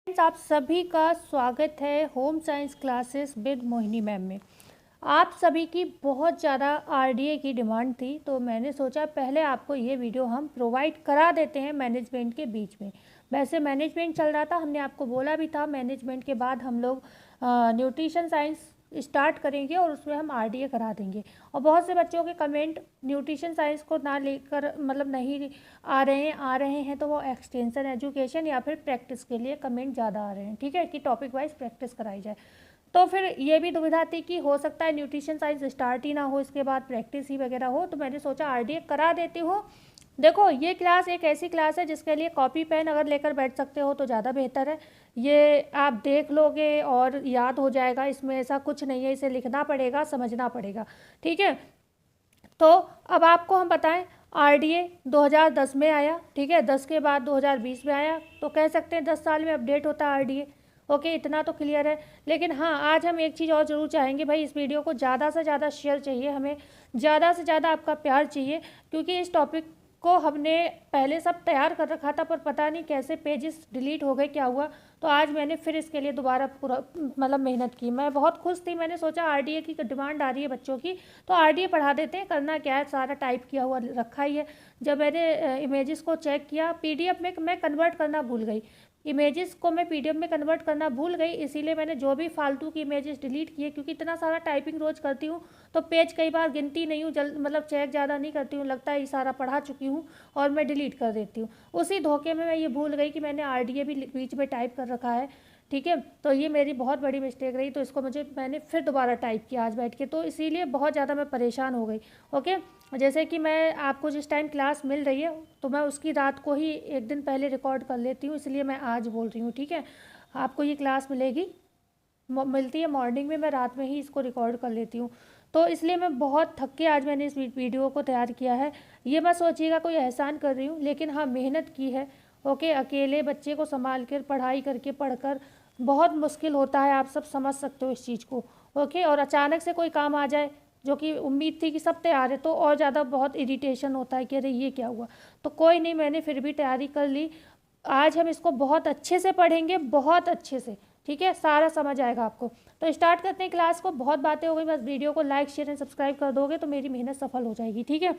Friends, आप सभी का स्वागत है home science classes with Mohini ma'am में। आप सभी की बहुत ज़्यादा आरडीए की डिमांड थी, तो मैंने सोचा पहले आपको ये वीडियो हम प्रोवाइड करा देते हैं मैनेजमेंट के बीच में। वैसे मैनेजमेंट चल रहा था, हमने आपको बोला भी था मैनेजमेंट के बाद हम लोग न्यूट्रिशन साइंस स्टार्ट करेंगे और उसमें हम आरडीए करा देंगे। और बहुत से बच्चों के कमेंट न्यूट्रिशन साइंस को ना लेकर मतलब नहीं आ रहे हैं तो वो एक्सटेंशन एजुकेशन या फिर प्रैक्टिस के लिए कमेंट ज़्यादा आ रहे हैं, ठीक है, कि टॉपिक वाइज प्रैक्टिस कराई जाए। तो फिर ये भी दुविधा थी कि हो सकता है न्यूट्रिशन साइंस स्टार्ट ही ना हो, इसके बाद प्रैक्टिस ही वगैरह हो, तो मैंने सोचा आरडीए करा देती हूँ। देखो, ये क्लास एक ऐसी क्लास है जिसके लिए कॉपी पेन अगर लेकर बैठ सकते हो तो ज़्यादा बेहतर है। ये आप देख लोगे और याद हो जाएगा, इसमें ऐसा कुछ नहीं है, इसे लिखना पड़ेगा, समझना पड़ेगा, ठीक है। तो अब आपको हम बताएं, आरडीए 2010 में आया, ठीक है, 10 के बाद 2020 में आया, तो कह सकते हैं 10 साल में अपडेट होता है आरडीए। ओके, इतना तो क्लियर है। लेकिन हाँ, आज हम एक चीज़ और ज़रूर चाहेंगे भाई, इस वीडियो को ज़्यादा से ज़्यादा शेयर चाहिए, हमें ज़्यादा से ज़्यादा आपका प्यार चाहिए, क्योंकि इस टॉपिक को हमने पहले सब तैयार कर रखा था, पर पता नहीं कैसे पेजेस डिलीट हो गए, क्या हुआ। तो आज मैंने फिर इसके लिए दोबारा पूरा मतलब मेहनत की। मैं बहुत खुश थी, मैंने सोचा आरडीए की डिमांड आ रही है बच्चों की, तो आरडीए पढ़ा देते हैं, करना क्या है, सारा टाइप किया हुआ रखा ही है। जब मैंने इमेजेस को चेक किया, पीडीएफ में मैं कन्वर्ट करना भूल गई, इमेजेस को मैं पीडीएफ में कन्वर्ट करना भूल गई, इसीलिए मैंने जो भी फालतू की इमेजेस डिलीट किए, क्योंकि इतना सारा टाइपिंग रोज़ करती हूँ तो पेज कई बार गिनती नहीं हूँ, मतलब चेक ज़्यादा नहीं करती हूँ, लगता है ये सारा पढ़ा चुकी हूँ और मैं डिलीट कर देती हूँ। उसी धोखे में मैं ये भूल गई कि मैंने आरडीए भी बीच में टाइप कर रखा है, ठीक है। तो ये मेरी बहुत बड़ी मिस्टेक रही, तो इसको मैंने फिर दोबारा टाइप किया आज बैठ के, तो इसीलिए बहुत ज़्यादा मैं परेशान हो गई। ओके, जैसे कि मैं आपको जिस टाइम क्लास मिल रही है तो मैं उसकी रात को ही एक दिन पहले रिकॉर्ड कर लेती हूँ, इसलिए मैं आज बोल रही हूँ, ठीक है। आपको ये क्लास मिलती है मॉर्निंग में, मैं रात में ही इसको रिकॉर्ड कर लेती हूँ, तो इसलिए मैं बहुत थक के आज मैंने इस वीडियो को तैयार किया है। ये मत सोचिएगा कोई एहसान कर रही हूँ, लेकिन हाँ, मेहनत की है। ओके, अकेले बच्चे को संभाल कर पढ़ाई करके पढ़कर बहुत मुश्किल होता है, आप सब समझ सकते हो इस चीज़ को। ओके, और अचानक से कोई काम आ जाए जो कि उम्मीद थी कि सब तैयार है, तो और ज़्यादा बहुत इरिटेशन होता है कि अरे ये क्या हुआ। तो कोई नहीं, मैंने फिर भी तैयारी कर ली। आज हम इसको बहुत अच्छे से पढ़ेंगे, बहुत अच्छे से, ठीक है, सारा समझ आएगा आपको। तो स्टार्ट करते हैं क्लास को। बहुत बातें हो गई, बस वीडियो को लाइक शेयर एंड सब्सक्राइब कर दोगे तो मेरी मेहनत सफल हो जाएगी, ठीक है।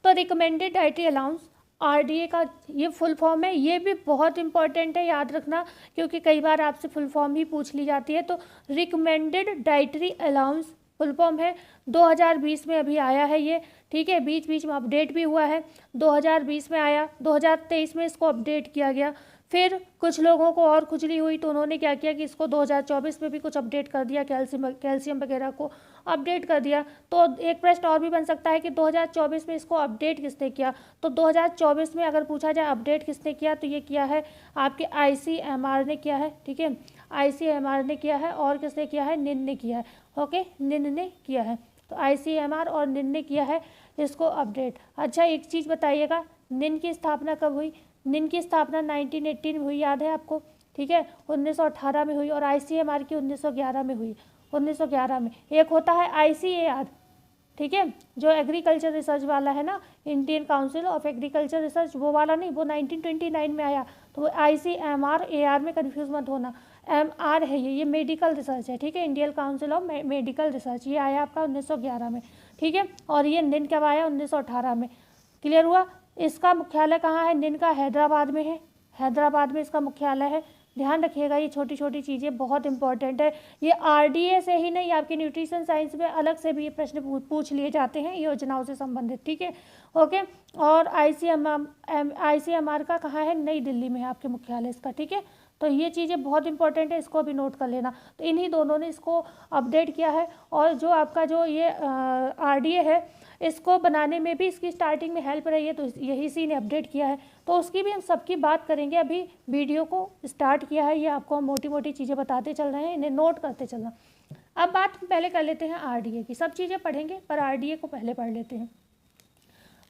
तो रिकमेंडेड डाइटरी अलाउंस, आरडीए का ये फुल फॉर्म है, ये भी बहुत इंपॉर्टेंट है, याद रखना, क्योंकि कई बार आपसे फुल फॉर्म ही पूछ ली जाती है। तो recommended dietary allowance full form है, 2020 में अभी आया है ये, ठीक है, बीच बीच में अपडेट भी हुआ है। 2020 में आया, 2023 में इसको अपडेट किया गया, फिर कुछ लोगों को और खुजली हुई तो उन्होंने क्या किया कि इसको 2024 में भी कुछ अपडेट कर दिया, कैल्शियम वगैरह को अपडेट कर दिया। तो एक प्रश्न और भी बन सकता है कि 2024 में इसको अपडेट किसने किया। तो 2024 में अगर पूछा जाए अपडेट किसने किया, तो ये किया है आपके आईसीएमआर ने किया है, ठीक है, आईसीएमआर ने किया है। और किसने किया है, निन ने किया है। ओके, निन ने किया है, तो आईसीएमआर और निन ने किया है इसको अपडेट। अच्छा, एक चीज़ बताइएगा, निन की स्थापना कब हुई। निन की स्थापना 1918 में हुई, याद है आपको, ठीक है, 1918 में हुई, और आईसीएमआर की 1911 में हुई, 1911 में। एक होता है आईसीएआर, ठीक है, जो एग्रीकल्चर रिसर्च वाला है ना, Indian council of agriculture research, वो वाला नहीं, वो 1929 में आया। तो वो आईसीएमआर एआर में कन्फ्यूज़ मत होना, एमआर है ये मेडिकल रिसर्च है, ठीक है, Indian council of medical research, ये आया आपका 1911 में, ठीक है। और ये निन कब आया, 1918 में। क्लियर हुआ। इसका मुख्यालय कहाँ है, निन का हैदराबाद में है, हैदराबाद में इसका मुख्यालय है। ध्यान रखिएगा, ये छोटी छोटी चीज़ें बहुत इंपॉर्टेंट है। ये आरडीए से ही नहीं, आपके न्यूट्रिशन साइंस में अलग से भी ये प्रश्न पूछ लिए जाते हैं योजनाओं से संबंधित, ठीक है। ओके, और आईसीएमआर का कहाँ है, नई दिल्ली में है आपके मुख्यालय इसका, ठीक है। तो ये चीज़ें बहुत इंपॉर्टेंट है, इसको भी नोट कर लेना। तो इन्हीं दोनों ने इसको अपडेट किया है, और जो आपका जो ये आरडीए है, इसको बनाने में भी इसकी स्टार्टिंग में हेल्प रही है, तो यही सी ने अपडेट किया है, तो उसकी भी हम सबकी बात करेंगे। अभी वीडियो को स्टार्ट किया है, ये आपको हम मोटी मोटी चीज़ें बताते चल रहे हैं, इन्हें नोट करते चलना। अब बात पहले कर लेते हैं आरडीए की, सब चीज़ें पढ़ेंगे पर आरडीए को पहले पढ़ लेते हैं।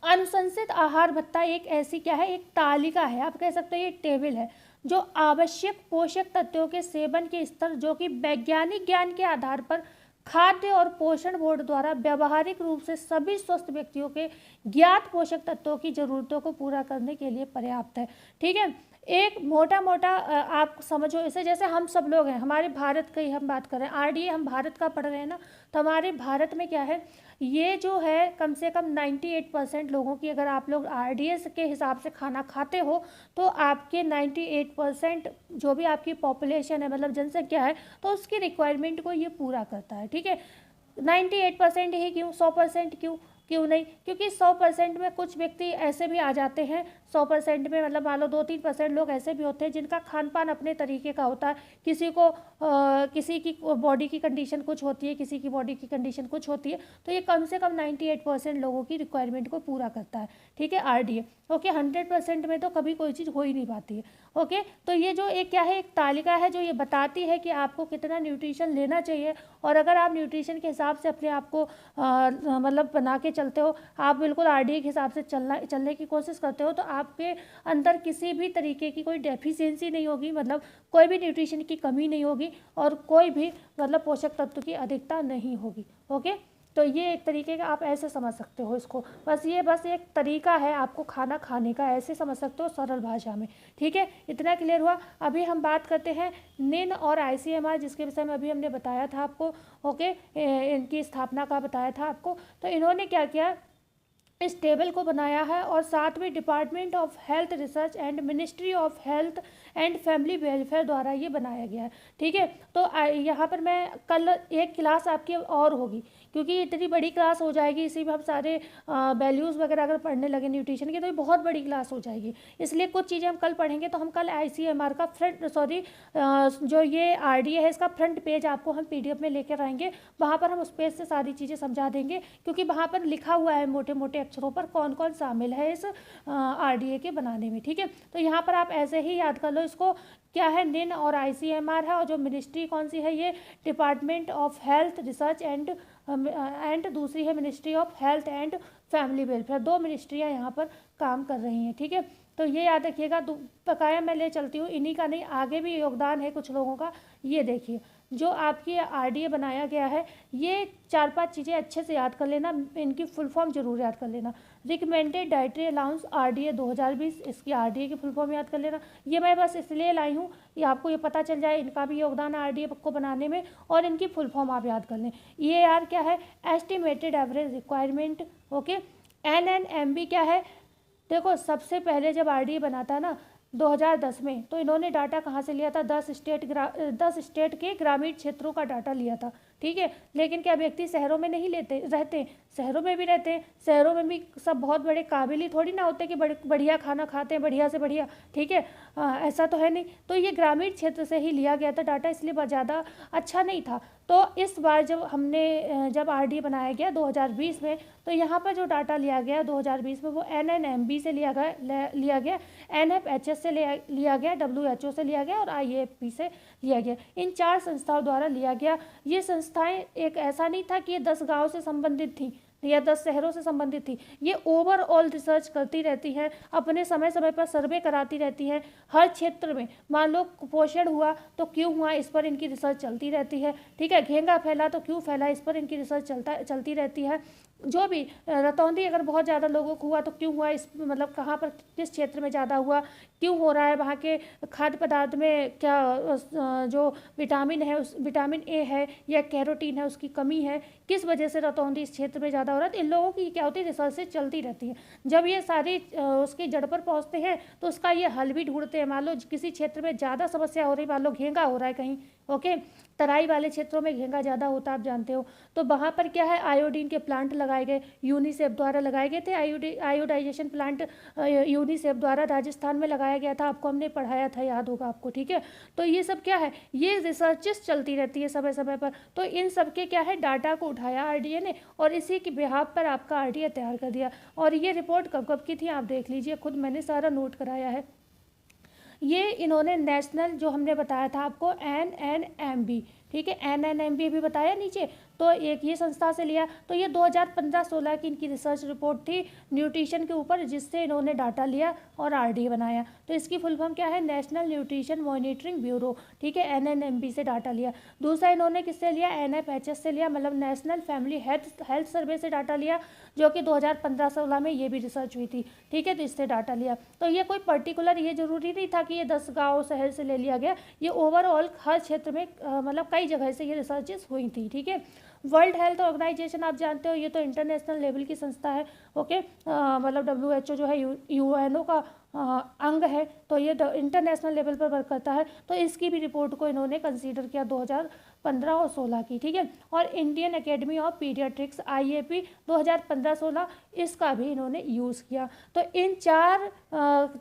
अनुशंसित आहार भत्ता एक ऐसी क्या है, एक तालिका है, आप कह सकते हैं ये टेबल है, जो आवश्यक पोषक तत्वों के सेवन के स्तर जो कि वैज्ञानिक ज्ञान के आधार पर खाद्य और पोषण बोर्ड द्वारा व्यावहारिक रूप से सभी स्वस्थ व्यक्तियों के ज्ञात पोषक तत्वों की जरूरतों को पूरा करने के लिए पर्याप्त है, ठीक है। एक मोटा मोटा आप समझो इसे, जैसे हम सब लोग हैं, हमारे भारत की हम बात कर रहे हैं, आरडीए हम भारत का पढ़ रहे हैं ना, तो हमारे भारत में क्या है, ये जो है कम से कम 98% लोगों की, अगर आप लोग आरडीए के हिसाब से खाना खाते हो तो आपके 98% जो भी आपकी पॉपुलेशन है, मतलब जनसंख्या है, तो उसकी रिक्वायरमेंट को ये पूरा करता है। ठीक है, 98% ही क्यों, 100% क्यों, क्यों नहीं, क्योंकि 100% में कुछ व्यक्ति ऐसे भी आ जाते हैं, 100% में मतलब मान लो 2-3% लोग ऐसे भी होते हैं जिनका खान पान अपने तरीके का होता है। किसी की बॉडी की कंडीशन कुछ होती है, किसी की बॉडी की कंडीशन कुछ होती है, तो ये कम से कम 98% लोगों की रिक्वायरमेंट को पूरा करता है। ठीक है, आरडीए। ओके, 100% में तो कभी कोई चीज़ हो ही नहीं पाती है। ओके, तो ये जो एक क्या है, एक तालिका है जो ये बताती है कि आपको कितना न्यूट्रिशन लेना चाहिए, और अगर आप न्यूट्रिशन के हिसाब से अपने आप को मतलब बना के चलते हो, आप बिल्कुल आरडीए के हिसाब से चलने की कोशिश करते हो, तो आपके अंदर किसी भी तरीके की कोई डेफिशिएंसी नहीं होगी, मतलब कोई भी न्यूट्रिशन की कमी नहीं होगी, और कोई भी मतलब पोषक तत्व की अधिकता नहीं होगी। ओके, तो ये एक तरीके का आप ऐसे समझ सकते हो इसको, बस एक तरीका है आपको खाना खाने का, ऐसे समझ सकते हो सरल भाषा में। ठीक है, इतना क्लियर हुआ। अभी हम बात करते हैं निन और आईसीएमआर, जिसके विषय में अभी हमने बताया था आपको। ओके, इनकी स्थापना का बताया था आपको। तो इन्होंने क्या किया, इस टेबल को बनाया है, और साथ में department of health research and ministry of health and family welfare द्वारा ये बनाया गया है। ठीक है, तो यहाँ पर मैं कल एक क्लास आपकी और होगी, क्योंकि इतनी बड़ी क्लास हो जाएगी, इसी में हम सारे वैल्यूज़ वगैरह अगर पढ़ने लगे न्यूट्रिशन की, तो ये बहुत बड़ी क्लास हो जाएगी, इसलिए कुछ चीज़ें हम कल पढ़ेंगे। तो हम कल आईसीएमआर का जो ये आरडीए है, इसका फ्रंट पेज आपको हम पीडीएफ में लेकर आएंगे, वहाँ पर हम उस पेज से सारी चीज़ें समझा देंगे, क्योंकि वहाँ पर लिखा हुआ है मोटे मोटे अक्षरों पर कौन कौन शामिल है इस आरडीए के बनाने में। ठीक है, तो यहाँ पर आप ऐसे ही याद कर लो इसको, क्या है, निन और आईसीएमआर है, और जो मिनिस्ट्री कौन सी है, ये department of health research and दूसरी है ministry of health and family welfare. दो मिनिस्ट्रियाँ यहाँ पर काम कर रही हैं। ठीक है, तो ये याद रखिएगा, बकाया मैं ले चलती हूँ, इन्हीं का नहीं, आगे भी योगदान है कुछ लोगों का। ये देखिए, जो आपकी आरडीए बनाया गया है, ये 4-5 चीज़ें अच्छे से याद कर लेना, इनकी फुल फॉर्म जरूर याद कर लेना। रिकमेंडेड डाइटरी अलाउंस आरडीए 2020, इसकी आरडीए की फुल फॉर्म याद कर लेना। ये मैं बस इसलिए लाई हूँ कि आपको ये पता चल जाए इनका भी योगदान है आरडीए को बनाने में, और इनकी फुल फॉर्म आप याद कर लें। ये यार क्या है, estimated average requirement. Okay, NNMB क्या है, देखो सबसे पहले जब आरडीए बना था ना 2010 में, तो इन्होंने डाटा कहाँ से लिया था, 10 स्टेट के ग्रामीण क्षेत्रों का डाटा लिया था। ठीक है, लेकिन क्या व्यक्ति शहरों में नहीं रहते, शहरों में भी रहते हैं, शहरों में भी सब बहुत बड़े काबिल ही थोड़ी ना होते कि बढ़िया खाना खाते हैं, बढ़िया से बढ़िया। ठीक है, ऐसा तो है नहीं, तो ये ग्रामीण क्षेत्र से ही लिया गया था डाटा, इसलिए ज़्यादा अच्छा नहीं था। तो इस बार जब आरडीए बनाया गया 2020 में, तो यहाँ पर जो डाटा लिया गया 2020 में, वो NNMB से लिया गया, NFHS से लिया गया, WHO से लिया गया, और IAFP से लिया गया। इन 4 संस्थाओं द्वारा लिया गया। ये संस्थाएं, एक ऐसा नहीं था कि ये 10 गाँव से संबंधित थी या 10 शहरों से संबंधित थी, ये ओवरऑल रिसर्च करती रहती है, अपने समय समय पर सर्वे कराती रहती है। हर क्षेत्र में मान लो कुपोषण हुआ तो क्यों हुआ, इस पर इनकी रिसर्च चलती रहती है। ठीक है, घेंगा फैला तो क्यों फैला, इस पर इनकी रिसर्च चलती रहती है। जो भी रतौंधी अगर बहुत ज़्यादा लोगों को हुआ तो क्यों हुआ, इस मतलब कहाँ पर किस क्षेत्र में ज़्यादा हुआ, क्यों हो रहा है, वहाँ के खाद्य पदार्थ में क्या जो विटामिन है, उस विटामिन ए है या कैरोटीन है, उसकी कमी है, किस वजह से रतौंधी इस क्षेत्र में ज़्यादा हो रहा है। तो इन लोगों की क्या होती है, रिसर्च से चलती रहती है। जब ये सारी उसकी जड़ पर पहुँचते हैं तो उसका ये हल भी ढूंढते हैं। मान लो किसी क्षेत्र में ज़्यादा समस्या हो रही, मान लो घेंगा हो रहा है कहीं, ओके, तराई वाले क्षेत्रों में घेंगा ज़्यादा होता है, आप जानते हो, तो वहाँ पर क्या है, आयोडीन के प्लांट लगाए गए, यूनिसेफ द्वारा लगाए गए थे। आयोडाइजेशन प्लांट यूनिसेफ द्वारा राजस्थान में लगाया गया था, आपको हमने पढ़ाया था, याद होगा आपको। ठीक है, तो ये सब क्या है, ये रिसर्चेस चलती रहती है समय समय पर। तो इन सब के क्या है, डाटा को उठाया आरडीए ने, और इसी के बिहाफ पर आपका आरडीए तैयार कर दिया। और ये रिपोर्ट कब कब की थी आप देख लीजिए, खुद मैंने सारा नोट कराया है। ये इन्होंने नेशनल, जो हमने बताया था आपको, NNMB, ठीक है। NNMB भी बताया नीचे, तो एक ये संस्था से लिया। तो ये 2015-16 की इनकी रिसर्च रिपोर्ट थी न्यूट्रिशन के ऊपर, जिससे इन्होंने डाटा लिया और RDA बनाया। तो इसकी फुल फॉर्म क्या है? नेशनल न्यूट्रिशन मॉनिटरिंग ब्यूरो, ठीक है। NNMB से डाटा लिया। दूसरा इन्होंने किससे लिया? NFHS से लिया, मतलब नेशनल फैमिली हेल्थ सर्वे से डाटा लिया, जो कि 2015-16 में ये भी रिसर्च हुई थी, ठीक है। तो इससे डाटा लिया। तो ये कोई पर्टिकुलर, ये जरूरी नहीं था कि ये 10 गाँव शहर से ले लिया गया, ये ओवरऑल हर क्षेत्र में मतलब कई जगह से ये रिसर्चेस हुई थी, ठीक है। वर्ल्ड हेल्थ ऑर्गेनाइजेशन आप जानते हो, ये तो इंटरनेशनल लेवल की संस्था है, ओके। मतलब WHO जो है UNO का अंग है, तो ये इंटरनेशनल लेवल पर वर्क करता है। तो इसकी भी रिपोर्ट को इन्होंने कंसीडर किया 2015 और 16 की, ठीक है। और Indian academy of paediatrics IAP 2015-16, इसका भी इन्होंने यूज़ किया। तो इन 4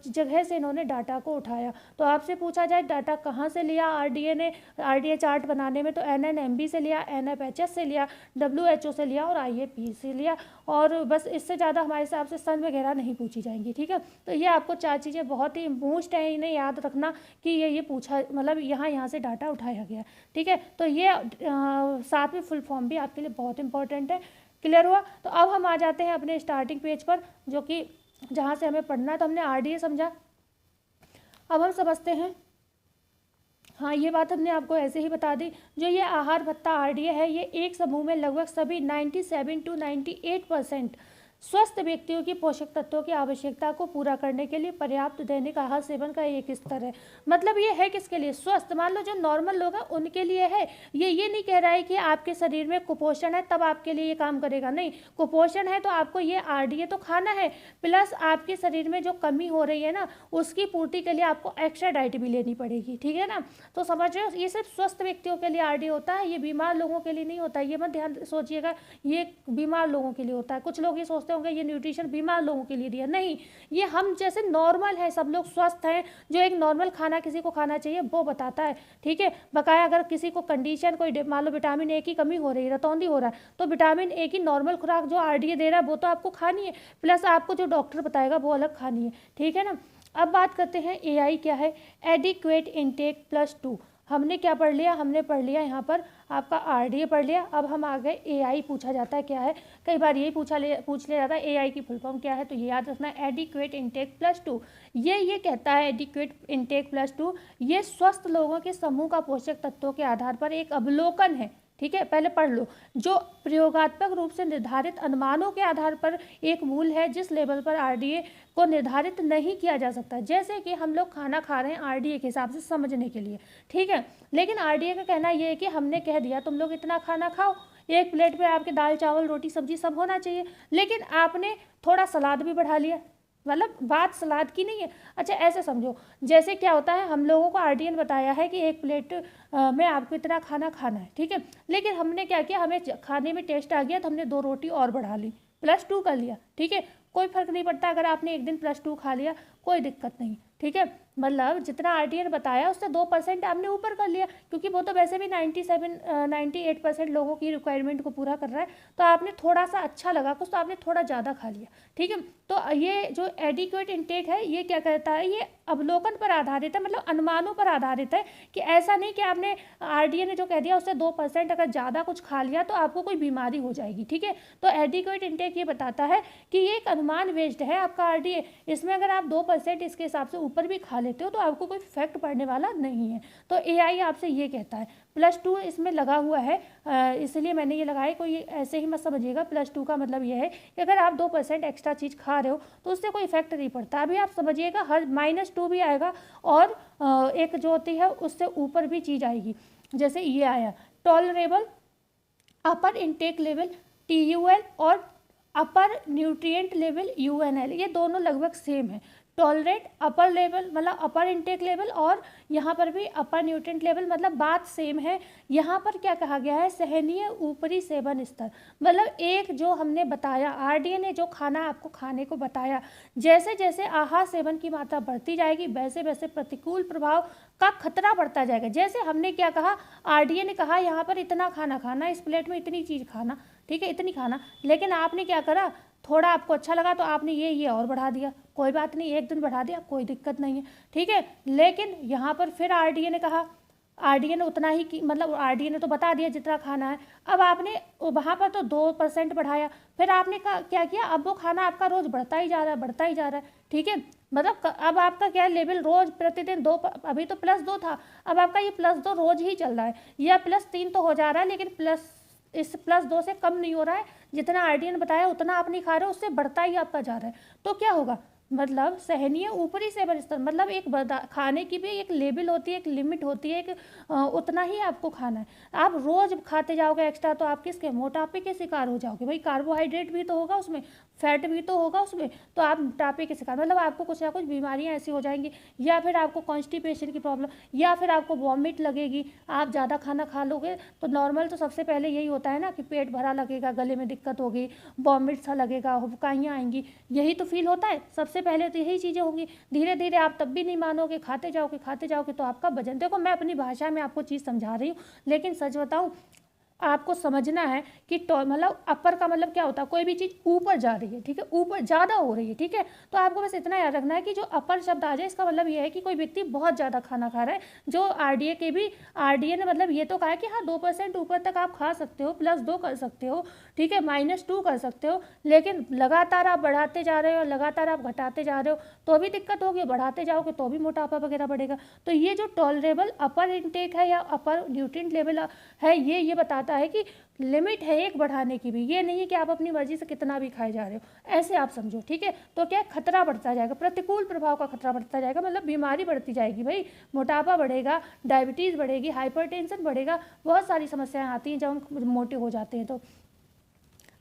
जगह से इन्होंने डाटा को उठाया। तो आपसे पूछा जाए डाटा कहाँ से लिया RDA ने, RDA चार्ट बनाने में, तो NNMB से लिया, NFHS से लिया, WHO से लिया और IAP से लिया। और बस इससे ज़्यादा हमारे हिसाब से सन वगैरह नहीं पूछी जाएंगी, ठीक है। तो ये आपको 4 चीज़ें बहुत ही मोस्ट है, इन्हें याद रखना कि ये पूछा, मतलब यहाँ से डाटा उठाया गया, ठीक है। तो ये साथ में फुल फॉर्म भी आपके लिए बहुत इंपॉर्टेंट है। क्लियर हुआ? तो अब हम आ जाते हैं अपने स्टार्टिंग पेज पर, जो कि जहाँ से हमें पढ़ना है। तो हमने RDA समझा, अब हम समझते हैं, हाँ ये बात हमने आपको ऐसे ही बता दी। जो ये आहार भत्ता RDA है, ये एक समूह में लगभग सभी 97 to 98% स्वस्थ व्यक्तियों की पोषक तत्वों की आवश्यकता को पूरा करने के लिए पर्याप्त दैनिक आहार सेवन का एक स्तर है। मतलब ये है किसके लिए? स्वस्थ, मान लो जो नॉर्मल लोग हैं उनके लिए है। ये नहीं कह रहा है कि आपके शरीर में कुपोषण है तब आपके लिए ये काम करेगा, नहीं। कुपोषण है तो आपको ये RDA तो खाना है, प्लस आपके शरीर में जो कमी हो रही है ना, उसकी पूर्ति के लिए आपको एक्स्ट्रा डाइट भी लेनी पड़ेगी, ठीक है ना। तो समझ रहे हो, ये सिर्फ स्वस्थ व्यक्तियों के लिए RDA होता है, ये बीमार लोगों के लिए नहीं होता। ये मत ध्यान सोचिएगा ये बीमार लोगों के लिए होता है। कुछ लोग ये सोचते होंगे ये न्यूट्रिशन बीमार लोगों के लिए दिया, नहीं। ये हम जैसे नॉर्मल है, सब लोग स्वस्थ हैं, जो एक नॉर्मल खाना किसी को खाना चाहिए वो बताता है, ठीक है। बकाया अगर किसी को कंडीशन, कोई मान लो विटामिन A की कमी हो रही है, रतौंधी हो रहा है, तो विटामिन A की नॉर्मल खुराक जो RDA दे रहा है वो तो आपको खानी है, प्लस आपको जो डॉक्टर बताएगा वो अलग खानी है, ठीक है ना। अब बात करते हैं AI क्या है। एडिक्वेट इनटेक +2, हमने क्या पढ़ लिया? हमने पढ़ लिया यहाँ पर आपका RDA पढ़ लिया। अब हम आ गए AI, पूछा जाता है क्या है, कई बार यही पूछ लिया जाता है AI की फुल फॉर्म क्या है, तो ये याद रखना है, एडिक्वेट इनटेक +2। ये कहता है एडिक्वेट इनटेक +2, ये स्वस्थ लोगों के समूह का पोषक तत्वों के आधार पर एक अवलोकन है, ठीक है। पहले पढ़ लो, जो प्रयोगात्मक रूप से निर्धारित अनुमानों के आधार पर एक मूल है जिस लेवल पर RDA को निर्धारित नहीं किया जा सकता। जैसे कि हम लोग खाना खा रहे हैं RDA के हिसाब से समझने के लिए, ठीक है। लेकिन RDA का कहना यह है कि हमने कह दिया तुम लोग इतना खाना खाओ, एक प्लेट पे आपके दाल चावल रोटी सब्जी सब होना चाहिए, लेकिन आपने थोड़ा सलाद भी बढ़ा लिया, मतलब बात सलाद की नहीं है। अच्छा ऐसे समझो, जैसे क्या होता है, हम लोगों को RDA ने बताया है कि एक प्लेट में आपको इतना खाना खाना है, ठीक है। लेकिन हमने क्या किया, हमें खाने में टेस्ट आ गया तो हमने 2 रोटी और बढ़ा ली, +2 कर लिया, ठीक है। कोई फर्क नहीं पड़ता अगर आपने एक दिन +2 खा लिया, कोई दिक्कत नहीं, ठीक है। मतलब जितना RDA ने बताया उससे 2% आपने ऊपर कर लिया, क्योंकि वो तो वैसे भी 98% लोगों की रिक्वायरमेंट को पूरा कर रहा है, तो आपने थोड़ा सा अच्छा लगा कुछ तो आपने थोड़ा ज़्यादा खा लिया, ठीक है। तो ये जो एडिक्वेट इनटेक है ये क्या कहता है, ये अवलोकन पर आधारित है, मतलब अनुमानों पर आधारित है, कि ऐसा नहीं कि आपने RDA ने जो कह दिया उससे 2% अगर ज़्यादा कुछ खा लिया तो आपको कोई बीमारी हो जाएगी, ठीक है। तो एडिक्वेट इनटेक ये बताता है कि ये एक अनुमान बेस्ड है आपका RDA, इसमें अगर आप 2% इसके हिसाब से ऊपर भी खा लेते हो तो आपको कोई इफेक्ट पड़ने वाला नहीं है। तो AI आपसे ये कहता है। +2 इसमें लगा हुआ है, इसलिए मैंने ये लगाया, कोई ऐसे ही मत समझिएगा। +2 का मतलब ये है कि अगर आप 2% एक्स्ट्रा चीज़ खा रहे हो तो उससे कोई इफेक्ट नहीं पड़ता। अभी आप समझिएगा हर -2 भी आएगा और एक जो होती है उससे ऊपर भी चीज़ आएगी, जैसे ये आया टॉलरेबल अपर इनटेक लेवल TUL और अपर न्यूट्रिएंट लेवल UNL, ये दोनों लगभग सेम है। टॉलरेट अपर लेवल मतलब अपर इनटेक लेवल, और यहाँ पर भी अपर न्यूट्रिएंट लेवल, मतलब बात सेम है। यहाँ पर क्या कहा गया है, सहनीय ऊपरी सेवन स्तर, मतलब एक जो हमने बताया RDA ने जो खाना आपको खाने को बताया, जैसे जैसे आहार सेवन की मात्रा बढ़ती जाएगी वैसे वैसे प्रतिकूल प्रभाव का खतरा बढ़ता जाएगा। जैसे हमने क्या कहा, RDA ने कहा यहाँ पर इतना खाना खाना, इस प्लेट में इतनी चीज़ खाना, ठीक है, इतनी खाना, लेकिन आपने क्या करा, थोड़ा आपको अच्छा लगा तो आपने ये और बढ़ा दिया, कोई बात नहीं, एक दिन बढ़ा दिया कोई दिक्कत नहीं है, ठीक है। लेकिन यहाँ पर फिर RDA ने कहा आरडीए ने उतना ही मतलब आरडीए ने तो बता दिया जितना खाना है। अब आपने वहाँ पर तो 2% बढ़ाया, फिर आपने क्या किया, अब वो खाना आपका रोज बढ़ता ही जा रहा है, बढ़ता ही जा रहा है, ठीक है। मतलब अब आपका क्या है, लेवल रोज प्रतिदिन 2, अभी तो +2 था, अब आपका ये +2 रोज ही चल रहा है, या +3 तो हो जा रहा है, लेकिन इस +2 से कम नहीं हो रहा है। जितना आरडीए ने बताया उतना आप नहीं खा रहे हो, उससे बढ़ता ही आपका जा रहा है। तो क्या होगा, मतलब सहनीय ऊपरी सेवन स्तर, मतलब एक खाने की भी एक लेवल होती है, एक लिमिट होती है, एक उतना ही आपको खाना है। आप रोज खाते जाओगे एक्स्ट्रा तो आप किसके, मोटापे के शिकार हो जाओगे। भाई कार्बोहाइड्रेट भी तो होगा उसमें, फैट भी तो होगा उसमें, तो आप मोटापे के शिकार, मतलब आपको कुछ ना कुछ बीमारियां ऐसी हो जाएंगी, या फिर आपको कॉन्स्टिपेशन की प्रॉब्लम, या फिर आपको वॉमिट लगेगी। आप ज़्यादा खाना खा लोगे तो नॉर्मल तो सबसे पहले यही होता है ना कि पेट भरा लगेगा, गले में दिक्कत होगी, वॉमिट सा लगेगा, हुबकाइयाँ आएंगी, यही तो फील होता है सबसे पहले, तो यही चीज़ें होंगी। धीरे धीरे आप तब भी नहीं मानोगे, खाते जाओगे तो आपका वजन, देखो मैं अपनी भाषा में आपको चीज़ समझा रही हूँ, लेकिन सच बताऊँ आपको समझना है कि मतलब अपर का मतलब क्या होता है, कोई भी चीज़ ऊपर जा रही है, ठीक है, ऊपर ज़्यादा हो रही है, ठीक है। तो आपको बस इतना याद रखना है कि जो अपर शब्द आ जाए इसका मतलब ये है कि कोई व्यक्ति बहुत ज़्यादा खाना खा रहा है। जो आरडीए के भी, आरडीए ने मतलब ये तो कहा है कि हाँ 2% ऊपर तक आप खा सकते हो, +2 कर सकते हो, ठीक है, -2 कर सकते हो, लेकिन लगातार आप बढ़ाते जा रहे हो, लगातार आप घटाते जा रहे हो तो भी दिक्कत होगी, बढ़ाते जाओगे तो भी मोटापा वगैरह बढ़ेगा। तो ये जो टॉलरेबल अपर इनटेक है या अपर न्यूट्रिएंट लेवल है, ये बताता है कि लिमिट है एक बढ़ाने की भी, ये नहीं है कि आप अपनी मर्जी से कितना भी खाए जा रहे हो, ऐसे आप समझो, ठीक है। तो क्या खतरा बढ़ता जाएगा, प्रतिकूल प्रभाव का खतरा बढ़ता जाएगा, मतलब बीमारी बढ़ती जाएगी भाई, मोटापा बढ़ेगा, डायबिटीज़ बढ़ेगी, हाइपरटेंशन बढ़ेगा, बहुत सारी समस्याएं आती हैं जब हम मोटे हो जाते हैं। तो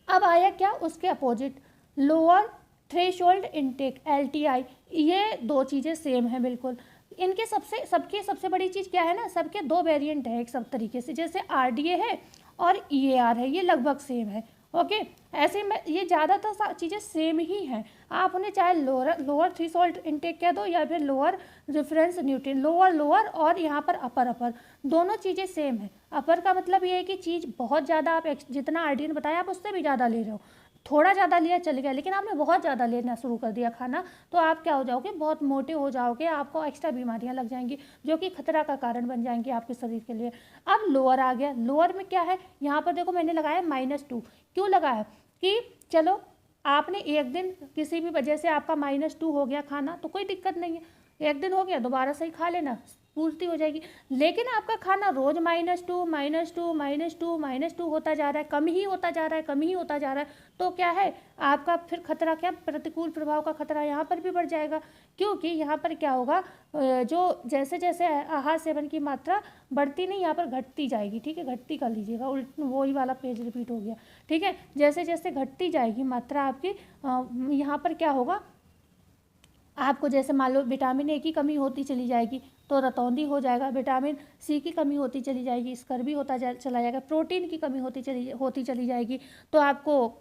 अब आया क्या उसके opposite, lower threshold intake LTI, ये दो चीज़ें सेम हैं बिल्कुल। इनके सबके सबसे बड़ी चीज़ क्या है ना, सबके दो वेरिएंट है एक सब तरीके से, जैसे RDA है और EAR है, ये लगभग सेम है, ओके। ऐसे में ये ज़्यादातर चीज़ें सेम ही हैं, आप उन्हें चाहे लोअर थ्रेशोल्ड इनटेक कह दो या फिर लोअर रेफरेंस न्यूट्रिएंट, लोअर और यहाँ पर अपर, दोनों चीज़ें सेम है। अपर का मतलब ये है कि चीज़ बहुत ज़्यादा आप जितना आरडीए ने बताया आप उससे भी ज़्यादा ले रहे हो, थोड़ा ज़्यादा लिया चल गया, लेकिन आपने बहुत ज़्यादा लेना शुरू कर दिया खाना, तो आप क्या हो जाओगे, बहुत मोटे हो जाओगे, आपको एक्स्ट्रा बीमारियां लग जाएंगी जो कि खतरा का कारण बन जाएंगी आपके शरीर के लिए। अब लोअर आ गया, लोअर में क्या है, यहाँ पर देखो मैंने लगाया -2, क्यों लगाया कि चलो आपने एक दिन किसी भी वजह से आपका -2 हो गया खाना तो कोई दिक्कत नहीं है, एक दिन हो गया दोबारा से ही खा लेना, पूर्ति हो जाएगी। लेकिन आपका खाना रोज -2 होता जा रहा है, कम ही होता जा रहा है, तो क्या है आपका फिर खतरा, क्या प्रतिकूल प्रभाव का खतरा यहाँ पर भी बढ़ जाएगा। क्योंकि यहाँ पर क्या होगा, जो जैसे जैसे आहार सेवन की मात्रा बढ़ती नहीं, यहाँ पर घटती जाएगी, ठीक है, घटती कर लीजिएगा, वही वाला पेज रिपीट हो गया, ठीक है। जैसे जैसे घटती जाएगी मात्रा आपकी, यहाँ पर क्या होगा, आपको जैसे मान लो विटामिन ए की कमी होती चली जाएगी तो रतौंधी हो जाएगा, विटामिन सी की कमी होती चली जाएगी, स्कर्वी होता चला जाएगा, प्रोटीन की कमी होती चली जाएगी, तो आपको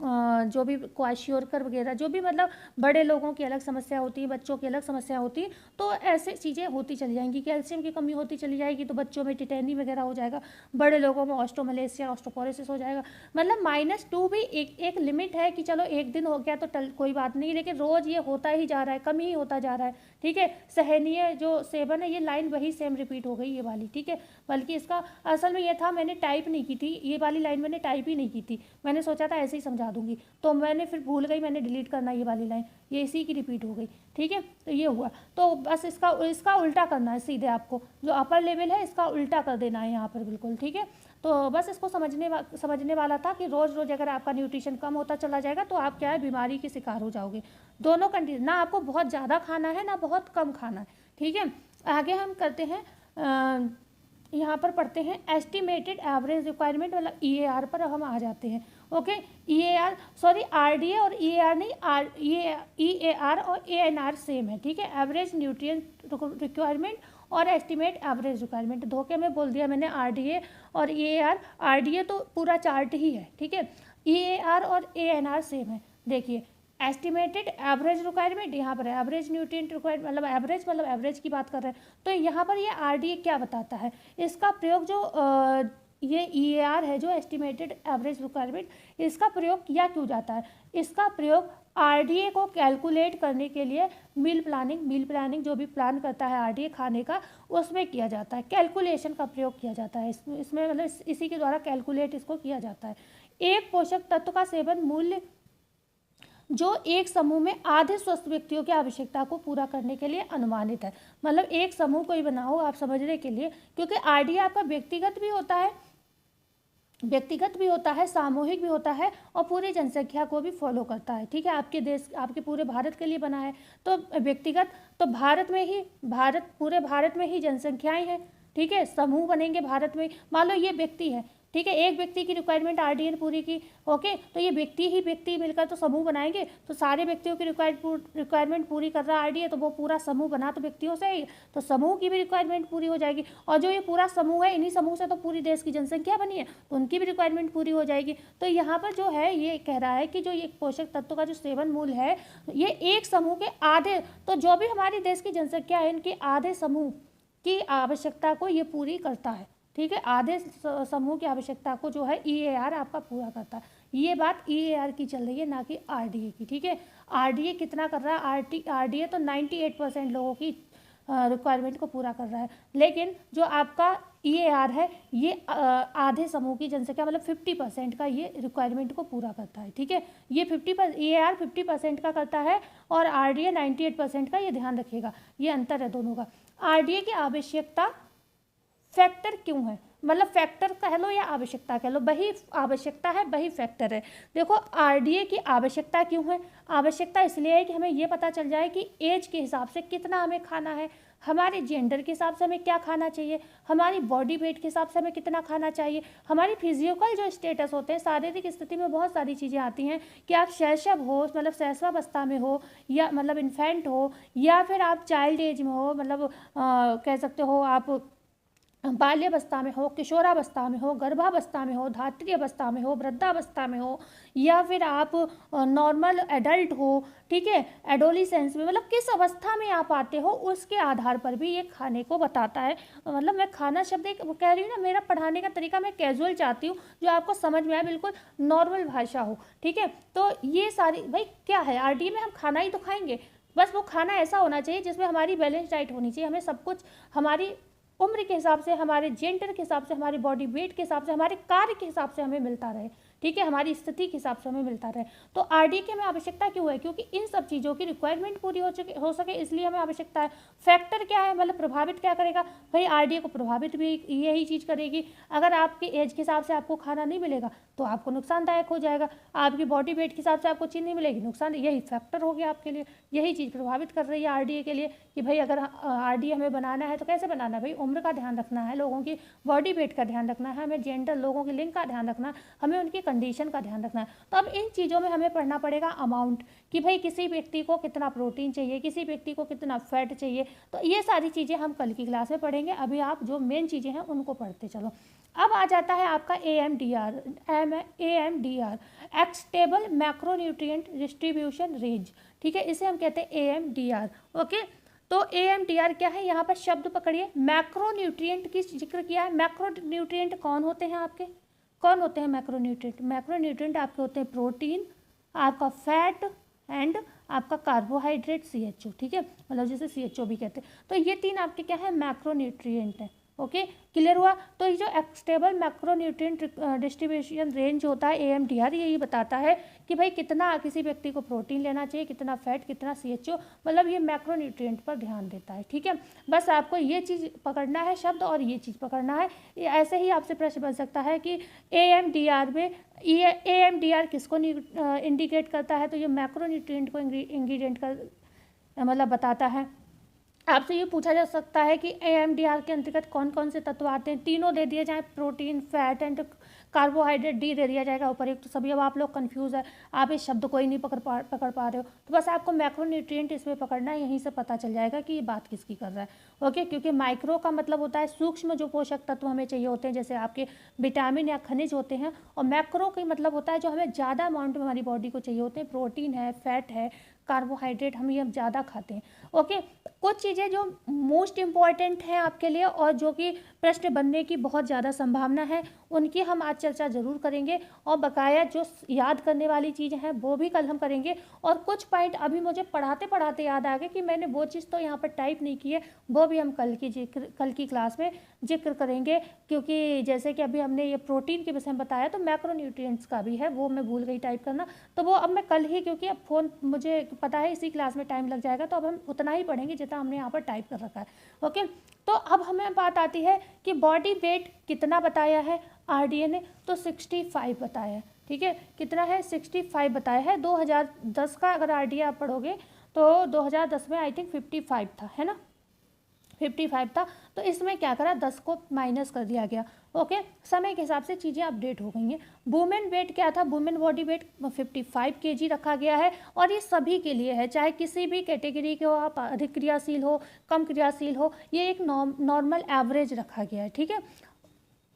जो भी क्वाशियोरकर वगैरह, जो भी मतलब बड़े लोगों की अलग समस्या होती है, बच्चों की अलग समस्या होती है, तो ऐसे चीज़ें होती चली जाएंगी। कैल्शियम की कमी होती चली जाएगी तो बच्चों में टिटेनी वगैरह हो जाएगा, बड़े लोगों में ऑस्टोमलेशिया, ऑस्टोपोरोसिस हो जाएगा। मतलब -2 भी एक लिमिट है कि चलो एक दिन हो गया तो कोई बात नहीं, लेकिन रोज़ ये होता ही जा रहा है, कम ही होता जा रहा है, ठीक है। सहनीय जो सेवन है, ये लाइन वही सेम रिपीट हो गई ये वाली, ठीक है। बल्कि इसका असल में ये था, मैंने टाइप नहीं की थी, ये वाली लाइन मैंने टाइप ही नहीं की थी, मैंने सोचा था ऐसे ही समझा दूंगी, तो मैंने फिर भूल गई, मैंने डिलीट करना ये वाली लाइन, ये इसी की रिपीट हो गई, ठीक है। तो ये हुआ, तो बस इसका उल्टा करना है सीधे, आपको जो अपर लेवल है इसका उल्टा कर देना है यहाँ पर बिल्कुल, ठीक है। तो बस इसको समझने वाला था कि रोज़ रोज़ अगर आपका न्यूट्रिशन कम होता चला जाएगा तो आप क्या है, बीमारी के शिकार हो जाओगे। दोनों कंडीशन, ना आपको बहुत ज़्यादा खाना है ना बहुत कम खाना है, ठीक है। आगे हम करते हैं, यहाँ पर पढ़ते हैं एस्टिमेटेड एवरेज रिक्वायरमेंट, मतलब EAR पर हम आ जाते हैं, ओके। EAR सॉरी RDA और EAR नहीं, EAR और ANR सेम है, ठीक है। एवरेज न्यूट्रिएंट रिक्वायरमेंट और एस्टिमेट एवरेज रिक्वायरमेंट, धोखे में बोल दिया मैंने RDA और EAR, RDA तो पूरा चार्ट ही है, ठीक है। EAR और ANR सेम है, देखिए एस्टिमेटेड एवरेज रिक्वायरमेंट, यहाँ पर एवरेज न्यूट्रिएंट रिक्वायरमेंट, मतलब एवरेज की बात कर रहे हैं। तो यहाँ पर ये RDA क्या बताता है, इसका प्रयोग जो ये EAR है जो एस्टिमेटेड एवरेज रिक्वायरमेंट, इसका प्रयोग किया क्यों जाता है? इसका प्रयोग RDA को कैलकुलेट करने के लिए मील प्लानिंग जो भी प्लान करता है RDA खाने का, उसमें किया जाता है, कैलकुलेशन का प्रयोग किया जाता है इसमें मतलब इसी के द्वारा कैलकुलेट इसको किया जाता है। एक पोषक तत्व का सेवन मूल्य जो एक समूह में आधे स्वस्थ व्यक्तियों की आवश्यकता को पूरा करने के लिए अनुमानित है। मतलब एक समूह कोई बनाओ आप समझने के लिए, क्योंकि RDA आपका व्यक्तिगत भी होता है, सामूहिक भी होता है और पूरी जनसंख्या को भी फॉलो करता है। ठीक है, आपके देश, आपके पूरे भारत के लिए बना है। तो व्यक्तिगत तो पूरे भारत में ही जनसंख्याएं हैं। ठीक है, समूह बनेंगे भारत में। मान लो ये व्यक्ति है, ठीक है, एक व्यक्ति की रिक्वायरमेंट RDA ने पूरी की, ओके, तो ये व्यक्ति मिलकर तो समूह बनाएंगे, तो सारे व्यक्तियों की रिक्वायरमेंट पूरी कर रहा है RDA, तो वो पूरा समूह बना तो व्यक्तियों से ही, तो समूह की भी रिक्वायरमेंट पूरी हो जाएगी। और जो ये पूरा समूह है, इन्हीं समूह से तो पूरी देश की जनसंख्या बनी है, तो उनकी भी रिक्वायरमेंट पूरी हो जाएगी। तो यहाँ पर जो है ये कह रहा है कि जो ये पोषक तत्व का जो सेवन मूल्य है, ये एक समूह के आधे, तो जो भी हमारे देश की जनसंख्या है, इनके आधे समूह की आवश्यकता को ये पूरी करता है। ठीक है, आधे समूह की आवश्यकता को जो है EAR आपका पूरा करता है। ये बात EAR की चल रही है, ना कि RDA की। ठीक है, RDA कितना कर रहा है? RDA तो 98% लोगों की रिक्वायरमेंट को पूरा कर रहा है, लेकिन जो आपका EAR है ये आधे समूह की जनसंख्या मतलब 50% का ये रिक्वायरमेंट को पूरा करता है। ठीक है, ये EAR 50% का करता है और RDA 98% का, ये ध्यान रखिएगा, ये अंतर है दोनों का। RDA की आवश्यकता फैक्टर क्यों है? मतलब फैक्टर कह लो या आवश्यकता कह लो, वही आवश्यकता है वही फैक्टर है। देखो RDA की आवश्यकता क्यों है? आवश्यकता इसलिए है कि हमें ये पता चल जाए कि एज के हिसाब से कितना हमें खाना है, हमारे जेंडर के हिसाब से हमें क्या खाना चाहिए, हमारी बॉडी वेट के हिसाब से हमें कितना खाना चाहिए, हमारी फिजिकल जो स्टेटस होते हैं, शारीरिक स्थिति में बहुत सारी चीज़ें आती हैं कि आप शैशव हो, मतलब शैशवावस्था में हो, या मतलब इन्फेंट हो, या फिर आप चाइल्ड एज में हो, मतलब कह सकते हो आप बाल्यावस्था में हो, किशोरावस्था में हो, गर्भावस्था में हो, धात्री अवस्था में हो, वृद्धावस्था में हो, या फिर आप नॉर्मल एडल्ट हो। ठीक है, एडोलिसेंस में, मतलब किस अवस्था में आप आते हो उसके आधार पर भी ये खाने को बताता है। मतलब मैं खाना शब्द एक कह रही हूँ ना, मेरा पढ़ाने का तरीका मैं कैजुअल चाहती हूँ, जो आपको समझ में आए, बिल्कुल नॉर्मल भाषा हो। ठीक है, तो ये सारी भाई क्या है, RDA में हम खाना ही तो खाएंगे, बस वो खाना ऐसा होना चाहिए जिसमें हमारी बैलेंस डाइट होनी चाहिए। हमें सब कुछ हमारी उम्र के हिसाब से, हमारे जेंडर के हिसाब से, हमारी बॉडी वेट के हिसाब से, हमारे कार्य के हिसाब से हमें मिलता रहे। ठीक है, हमारी स्थिति के हिसाब से हमें मिलता रहे। तो RDA की हमें आवश्यकता क्यों है? क्योंकि इन सब चीज़ों की रिक्वायरमेंट पूरी हो सके, इसलिए हमें आवश्यकता है। फैक्टर क्या है, मतलब प्रभावित क्या करेगा भाई? RDA को प्रभावित भी यही चीज़ करेगी। अगर आपके एज के हिसाब से आपको खाना नहीं मिलेगा तो आपको नुकसानदायक हो जाएगा, आपकी बॉडी वेट के हिसाब से आपको चीज़ नहीं मिलेगी, नुकसान, यही फैक्टर हो गया आपके लिए। यही चीज़ प्रभावित कर रही है RDA के लिए कि भाई अगर RDA हमें बनाना है तो कैसे बनाना है भाई? उम्र का ध्यान रखना है, लोगों की बॉडी वेट का ध्यान रखना है, हमें जेंडर, लोगों के लिंग का ध्यान रखना है, हमें उनकी कंडीशन का ध्यान रखना है। तो अब इन चीज़ों में हमें पढ़ना पड़ेगा अमाउंट, कि भाई किसी व्यक्ति को कितना प्रोटीन चाहिए, किसी व्यक्ति को कितना फैट चाहिए। तो ये सारी चीज़ें हम कल की क्लास में पढ़ेंगे, अभी आप जो मेन चीज़ें हैं उनको पढ़ते चलो। अब आ जाता है आपका AMDR, एक्सटेबल मैक्रोन्यूट्रिएंट डिस्ट्रीब्यूशन रेंज। ठीक है, इसे हम कहते हैं AMDR। ओके, तो AMDR क्या है? यहाँ पर शब्द पकड़िए, मैक्रोन्यूट्रिएंट की जिक्र किया है। मैक्रोन्यूट्रिएंट कौन होते हैं आपके? कौन होते हैं मैक्रोन्यूट्रिएंट? मैक्रोन्यूट्रिएंट आपके होते हैं प्रोटीन, आपका फैट एंड आपका कार्बोहाइड्रेट CHO। ठीक है, मतलब जिसे CHO भी कहते हैं। तो ये तीन आपके क्या है? मैक्रोन्यूट्रिएंट हैं। ओके, क्लियर हुआ? तो ये जो एक्सटेबल मैक्रोन्यूट्रिएंट डिस्ट्रीब्यूशन रेंज होता है AMDR, ये बताता है कि भाई कितना किसी व्यक्ति को प्रोटीन लेना चाहिए, कितना फैट, कितना CHO, मतलब ये मैक्रोन्यूट्रिएंट पर ध्यान देता है। ठीक है, बस आपको ये चीज़ पकड़ना है शब्द, और ये चीज़ पकड़ना है। ऐसे ही आपसे प्रश्न बन सकता है कि AMDR में AMDR किसको इंडिकेट करता है? तो ये मैक्रोन्यूट्रिएंट को इंग्रेडिएंट का मतलब बताता है। आपसे ये पूछा जा सकता है कि AMDR के अंतर्गत कौन कौन से तत्व आते हैं? तीनों दे दिए जाए, protein, fat and carbohydrate, D दे दिया जाएगा उपर्युक्त सभी। अब आप लोग कंफ्यूज है, आप इस शब्द को ही नहीं पकड़ पा रहे हो, तो बस आपको मैक्रोन्यूट्रिएंट इसमें पकड़ना है, यहीं से पता चल जाएगा कि ये बात किसकी कर रहा है। ओके, क्योंकि माइक्रो का मतलब होता है सूक्ष्म जो पोषक तत्व हमें चाहिए होते हैं, जैसे आपके विटामिन या खनिज होते हैं, और मैक्रो का मतलब होता है जो हमें ज़्यादा अमाउंट में हमारी बॉडी को चाहिए होते हैं, प्रोटीन है, फैट है, कार्बोहाइड्रेट हम ये ज़्यादा खाते हैं। ओके, कुछ चीज़ें जो मोस्ट इम्पॉर्टेंट हैं आपके लिए और जो कि प्रश्न बनने की बहुत ज़्यादा संभावना है, उनकी हम आज चर्चा ज़रूर करेंगे। और बकाया जो याद करने वाली चीज़ें हैं वो भी कल हम करेंगे। और कुछ पॉइंट अभी मुझे पढ़ाते पढ़ाते याद आ गए कि मैंने वो चीज़ तो यहाँ पर टाइप नहीं की है, वो भी हम कल की क्लास में जिक्र करेंगे। क्योंकि जैसे कि अभी हमने ये प्रोटीन के विषय में बताया, तो मैक्रोन्यूट्रिएंट्स का भी है, वो मैं भूल गई टाइप करना, तो वो अब मैं कल ही, क्योंकि अब फ़ोन मुझे पता है इसी क्लास में टाइम लग जाएगा, तो अब हम उतना ही पढ़ेंगे जितना हमने यहाँ पर टाइप कर रखा है। ओके, तो अब हमें बात आती है कि बॉडी वेट कितना बताया है आरडीए ने, तो 65 बताया है। ठीक है, कितना है, 65 बताया है। 2010 का अगर आरडीए आप पढ़ोगे तो 2010 में आई थिंक 55 था, है ना, 55 था। तो इसमें क्या करा, 10 को माइनस कर दिया गया। ओके, समय के हिसाब से चीज़ें अपडेट हो गई हैं। वुमेन वेट क्या था, वुमेन बॉडी वेट 55 केजी रखा गया है। और ये सभी के लिए है, चाहे किसी भी कैटेगरी के हो, आप अधिक क्रियाशील हो, कम क्रियाशील हो, ये एक नॉर्मल एवरेज रखा गया है। ठीक है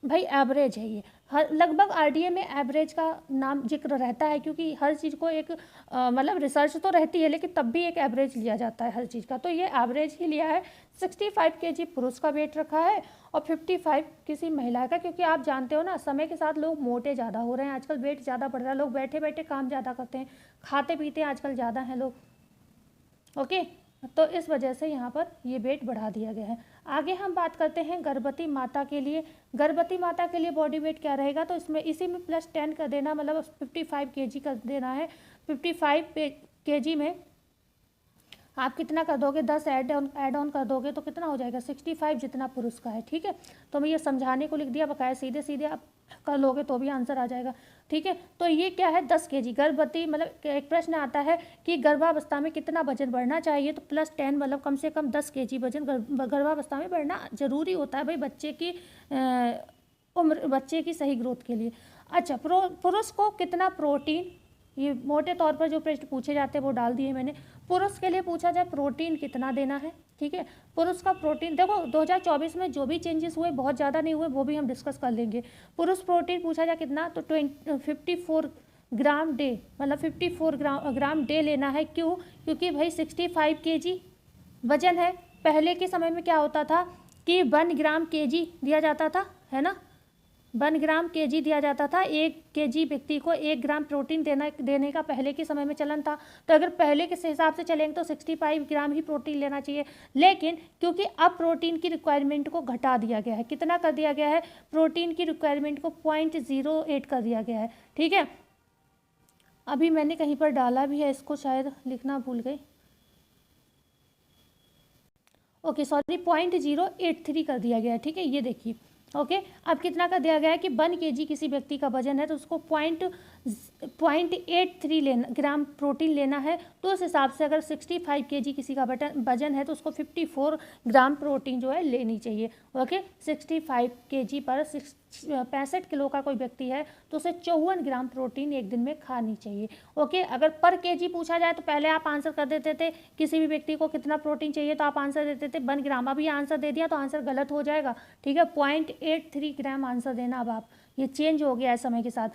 भाई, एवरेज है ये। हर लगभग आरडीए में एवरेज का नाम जिक्र रहता है, क्योंकि हर चीज़ को एक मतलब रिसर्च तो रहती है, लेकिन तब भी एक एवरेज लिया जाता है हर चीज़ का, तो ये एवरेज ही लिया है। 65 केजी पुरुष का वेट रखा है और 55 किसी महिला का, क्योंकि आप जानते हो ना, समय के साथ लोग मोटे ज़्यादा हो रहे हैं आजकल, वेट ज़्यादा बढ़ रहा है, लोग बैठे बैठे काम ज़्यादा करते हैं, खाते पीते आजकल ज़्यादा हैं लोग। ओके, तो इस वजह से यहाँ पर ये वेट बढ़ा दिया गया है। आगे हम बात करते हैं गर्भवती माता के लिए। गर्भवती माता के लिए बॉडी वेट क्या रहेगा, तो इसमें इसी में +10 कर देना, मतलब 55 केजी कर देना है। 55 केजी में आप कितना कर दोगे, 10 ऐड ऑन कर दोगे तो कितना हो जाएगा, 65 जितना पुरुष का है। ठीक है, तो मैं ये समझाने को लिख दिया, बकाया सीधे सीधे आप कर लोगे तो भी आंसर आ जाएगा। ठीक है, तो ये क्या है, 10 केजी गर्भवती, मतलब एक प्रश्न आता है कि गर्भावस्था में कितना वजन बढ़ना चाहिए, तो +10 मतलब कम से कम 10 केजी वजन गर्भावस्था में बढ़ना जरूरी होता है भाई, बच्चे की उम्र, बच्चे की सही ग्रोथ के लिए। अच्छा, पुरुष को कितना प्रोटीन, ये मोटे तौर पर जो प्रश्न पूछे जाते हैं वो डाल दिए मैंने। पुरुष के लिए पूछा जाए प्रोटीन कितना देना है। ठीक है, पुरुष का प्रोटीन देखो 2024 में जो भी चेंजेस हुए, बहुत ज़्यादा नहीं हुए, वो भी हम डिस्कस कर लेंगे। पुरुष प्रोटीन पूछा जाए कितना, तो 54 ग्राम डे, मतलब 54 ग्राम डे लेना है। क्यों, क्योंकि भाई 65 केजी वजन है। पहले के समय में क्या होता था कि 1 ग्राम केजी दिया जाता था, है ना, 1 ग्राम केजी दिया जाता था। 1 केजी व्यक्ति को 1 ग्राम प्रोटीन देने का पहले के समय में चलन था। तो अगर पहले के हिसाब से चलेंगे तो 65 ग्राम ही प्रोटीन लेना चाहिए। लेकिन क्योंकि अब प्रोटीन की रिक्वायरमेंट को घटा दिया गया है, कितना कर दिया गया है, प्रोटीन की रिक्वायरमेंट को 0.08 कर दिया गया है। ठीक है, अभी मैंने कहीं पर डाला भी है, इसको शायद लिखना भूल गई। ओके सॉरी, 0.083 कर दिया गया है। ठीक है, ये देखिए। ओके, अब कितना का दिया गया है कि 1 केजी किसी व्यक्ति का वजन है, तो उसको 0.83 ग्राम प्रोटीन लेना है। तो उस हिसाब से अगर 65 केजी किसी का वजन है तो उसको 54 ग्राम प्रोटीन जो है लेनी चाहिए। ओके, 65 केजी पर 65 किलो का कोई व्यक्ति है तो उसे 54 ग्राम प्रोटीन एक दिन में खानी चाहिए। ओके, अगर पर केजी पूछा जाए तो पहले आप आंसर कर देते थे किसी भी व्यक्ति को कितना प्रोटीन चाहिए, तो आप आंसर देते थे 1 ग्राम। अभी आंसर दे दिया तो आंसर गलत हो जाएगा। ठीक है, 0.83 ग्राम आंसर देना। अब आप, ये चेंज हो गया है समय के साथ।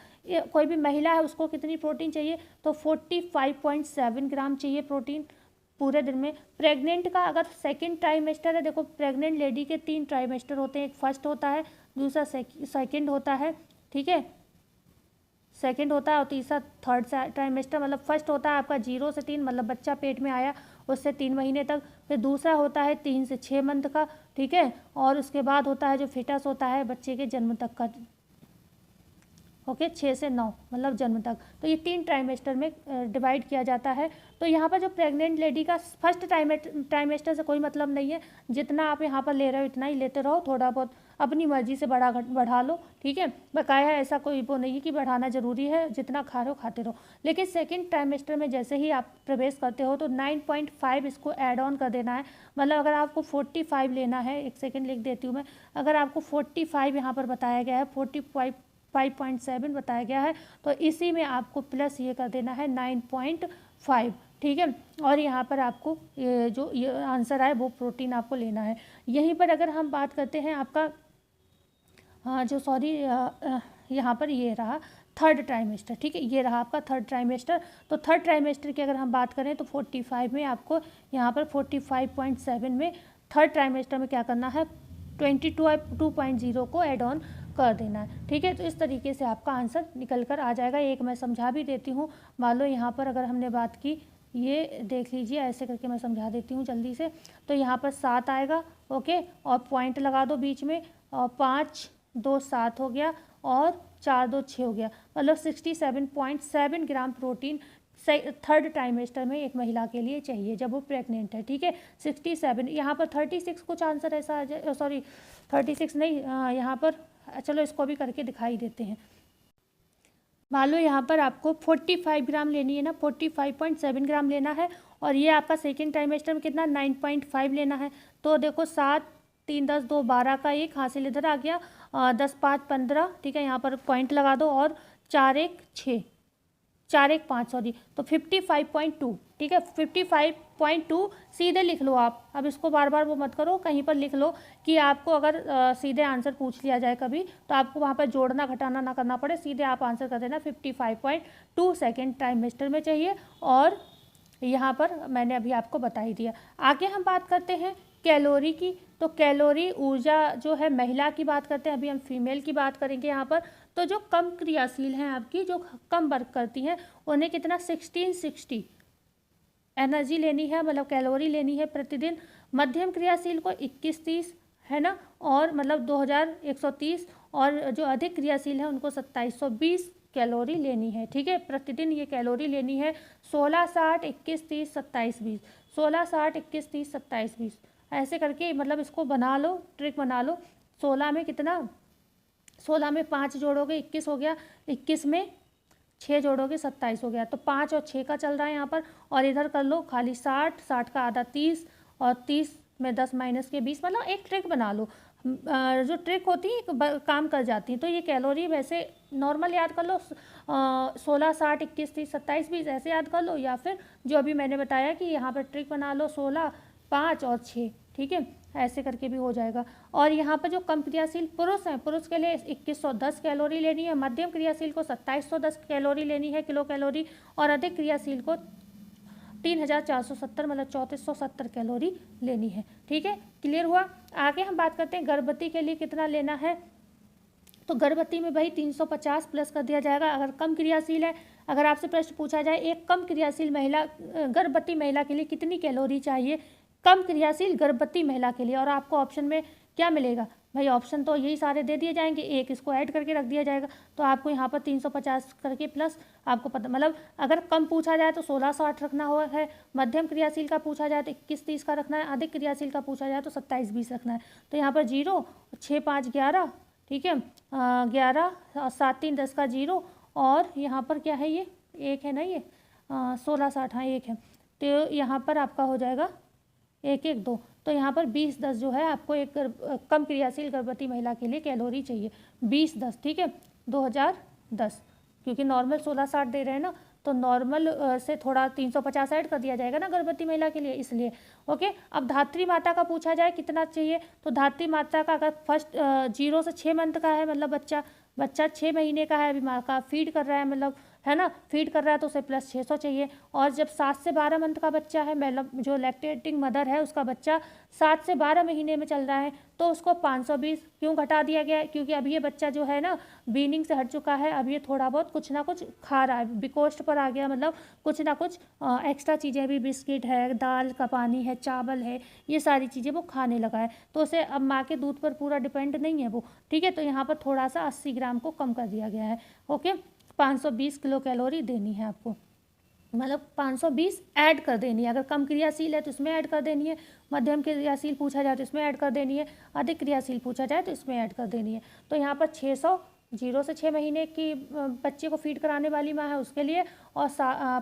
कोई भी महिला है उसको कितनी प्रोटीन चाहिए, तो 45.7 ग्राम चाहिए प्रोटीन पूरे दिन में। प्रेग्नेंट का अगर सेकंड ट्राइमेस्टर है, देखो प्रेग्नेंट लेडी के 3 ट्राइमेस्टर होते हैं, एक फर्स्ट होता है, दूसरा सेकंड होता है। ठीक है, सेकंड होता है और तीसरा थर्ड ट्राइमेस्टर। मतलब फर्स्ट होता है आपका 0 से 3, मतलब बच्चा पेट में आया उससे 3 महीने तक। फिर दूसरा होता है 3 से 6 मंथ का। ठीक है, और उसके बाद होता है जो फिटस होता है बच्चे के जन्म तक का। ओके, 6 से 9 मतलब जन्म तक। तो ये 3 ट्राइमेस्टर में डिवाइड किया जाता है। तो यहाँ पर जो प्रेग्नेंट लेडी का फर्स्ट ट्राइमेस्टर से कोई मतलब नहीं है, जितना आप यहाँ पर ले रहे हो इतना ही लेते रहो, थोड़ा बहुत अपनी मर्जी से बढ़ा लो। ठीक है, बकाया ऐसा कोई वो नहीं है कि बढ़ाना ज़रूरी है, जितना खा रहे हो खाते रहो। लेकिन सेकेंड ट्राइमेस्टर में जैसे ही आप प्रवेश करते हो तो 9.5 इसको ऐड ऑन कर देना है। मतलब अगर आपको 45 लेना है, एक सेकेंड लिख देती हूँ मैं, अगर आपको 45 यहाँ पर बताया गया है, 5.7 बताया गया है, तो इसी में आपको प्लस ये कर देना है 9.5। ठीक है, और यहाँ पर आपको जो ये आंसर आए वो प्रोटीन आपको लेना है। यहीं पर अगर हम बात करते हैं आपका, हाँ जो सॉरी यहाँ पर ये रहा थर्ड ट्राइमेस्टर, ठीक है, ये रहा आपका थर्ड ट्राइमेस्टर। तो थर्ड ट्राइमेस्टर की अगर हम बात करें तो 45 में आपको यहाँ पर 45.7 में थर्ड ट्राइमेस्टर में क्या करना है, 22.0 को ऐड ऑन कर देना है, ठीक है। तो इस तरीके से आपका आंसर निकल कर आ जाएगा। एक मैं समझा भी देती हूँ, मान लो यहाँ पर अगर हमने बात की, ये देख लीजिए, ऐसे करके मैं समझा देती हूँ जल्दी से। तो यहाँ पर 7 आएगा, ओके, और पॉइंट लगा दो बीच में, और 5 2 7 हो गया, और 4 2 6 हो गया, मतलब 67.7 ग्राम प्रोटीन थर्ड ट्राइमेस्टर में एक महिला के लिए चाहिए जब वो प्रेग्नेंट है, ठीक है। 67, यहाँ पर 36 कुछ आंसर ऐसा आ जाए, सॉरी 36 नहीं, यहाँ पर चलो इसको भी करके दिखाई देते हैं। मान लो यहाँ पर आपको 45 ग्राम लेनी है ना, 45.7 ग्राम लेना है, और ये आपका सेकेंड ट्राइमेस्टर में कितना 9.5 लेना है। तो देखो 7 3 10 2 12 का एक हासिल इधर आ गया, 10 5 15, ठीक है, यहाँ पर पॉइंट लगा दो, और 4 1 6 4 1 5 सॉरी, तो 55.2, ठीक है, 55.2 सीधे लिख लो आप। अब इसको बार बार वो मत करो, कहीं पर लिख लो कि आपको अगर सीधे आंसर पूछ लिया जाए कभी, तो आपको वहाँ पर जोड़ना घटाना ना करना पड़े, सीधे आप आंसर कर देना 55.2 सेकेंड ट्राइमेस्टर में चाहिए, और यहाँ पर मैंने अभी आपको बता ही दिया। आगे हम बात करते हैं कैलोरी की। तो कैलोरी ऊर्जा जो है, महिला की बात करते हैं, अभी हम फीमेल की बात करेंगे यहाँ पर। तो जो कम क्रियाशील हैं आपकी, जो कम वर्क करती हैं, उन्हें कितना 1660 एनर्जी लेनी है, मतलब कैलोरी लेनी है प्रतिदिन। मध्यम क्रियाशील को 2130 है ना, और मतलब 2130, और जो अधिक क्रियाशील है उनको 2720 कैलोरी लेनी है, ठीक है, प्रतिदिन ये कैलोरी लेनी है। 16 60 21 30 27 20, 16 60 21 30 27 20, ऐसे करके मतलब इसको बना लो, ट्रिक बना लो। 16 में कितना, 16 में 5 जोड़ोगे 21 हो गया, 21 में 6 जोड़ोगे 27 हो गया। तो 5 और 6 का चल रहा है यहाँ पर, और इधर कर लो खाली 60, 60 का आधा 30, और 30 में 10 माइनस के 20, मतलब एक ट्रिक बना लो। जो ट्रिक होती है काम कर जाती है। तो ये कैलोरी वैसे नॉर्मल याद कर लो, 16 60 21 30 27 20 ऐसे याद कर लो, या फिर जो अभी मैंने बताया कि यहाँ पर ट्रिक बना लो 16 5 और 6, ठीक है, ऐसे करके भी हो जाएगा। और यहाँ पर जो कम क्रियाशील पुरुष हैं, पुरुष के लिए 2110 कैलोरी लेनी है, मध्यम क्रियाशील को 2710 कैलोरी लेनी है, किलो कैलोरी, और अधिक क्रियाशील को 3470 मतलब 3470 कैलोरी लेनी है, ठीक है, क्लियर हुआ। आगे हम बात करते हैं गर्भवती के लिए कितना लेना है। तो गर्भवती में भाई 350 प्लस कर दिया जाएगा अगर कम क्रियाशील है। अगर आपसे प्रश्न पूछा जाए एक कम क्रियाशील महिला, गर्भवती महिला के लिए कितनी कैलोरी चाहिए, कम क्रियाशील गर्भवती महिला के लिए, और आपको ऑप्शन में क्या मिलेगा भाई, ऑप्शन तो यही सारे दे दिए जाएंगे, एक इसको ऐड करके रख दिया जाएगा। तो आपको यहाँ पर 350 करके प्लस आपको पता, मतलब अगर कम पूछा जाए तो 1660 रखना हुआ है, मध्यम क्रियाशील का पूछा जाए तो 2130 का रखना है, अधिक क्रियाशील का पूछा जाए तो 2720 रखना है। तो यहाँ पर 0 6 5 11, ठीक है, 11 7 3 10 का 0, और यहाँ पर क्या है, ये एक है ना, ये 1660, हाँ एक है, तो यहाँ पर आपका हो जाएगा 1 1 2। तो यहाँ पर 20 10 जो है आपको एक कम क्रियाशील गर्भवती महिला के लिए कैलोरी चाहिए, 20 10, ठीक है, 2010, क्योंकि नॉर्मल 1660 दे रहे हैं ना, तो नॉर्मल से थोड़ा 350 ऐड कर दिया जाएगा ना गर्भवती महिला के लिए, इसलिए ओके। अब धात्री माता का पूछा जाए कितना चाहिए, तो धात्री माता का अगर फर्स्ट 0 से 6 मंथ का है, मतलब बच्चा 6 महीने का है, अभी माँ का फीड कर रहा है, मतलब है ना, फीड कर रहा है, तो उसे प्लस 600 चाहिए। और जब 7 से 12 मंथ का बच्चा है, मतलब जो लैक्टेटिंग मदर है उसका बच्चा 7 से 12 महीने में चल रहा है, तो उसको 520 क्यों घटा दिया गया है, क्योंकि अब ये बच्चा जो है ना वीनिंग से हट चुका है, अब ये थोड़ा बहुत कुछ ना कुछ खा रहा है, बिकोस्ट पर आ गया, मतलब कुछ ना कुछ एक्स्ट्रा चीज़ें भी, बिस्किट है, दाल का पानी है, चावल है, ये सारी चीज़ें वो खाने लगा है, तो उसे अब माँ के दूध पर पूरा डिपेंड नहीं है वो, ठीक है। तो यहाँ पर थोड़ा सा 80 ग्राम को कम कर दिया गया है, ओके। 520 किलो कैलोरी देनी है आपको, मतलब 520 ऐड कर देनी है। अगर कम क्रियाशील है तो इसमें ऐड कर देनी है, मध्यम क्रियाशील पूछा जाए तो इसमें ऐड कर देनी है, अधिक क्रियाशील पूछा जाए तो इसमें ऐड कर देनी है। तो यहाँ पर 600 0 से 6 महीने की बच्चे को फीड कराने वाली माँ है उसके लिए, और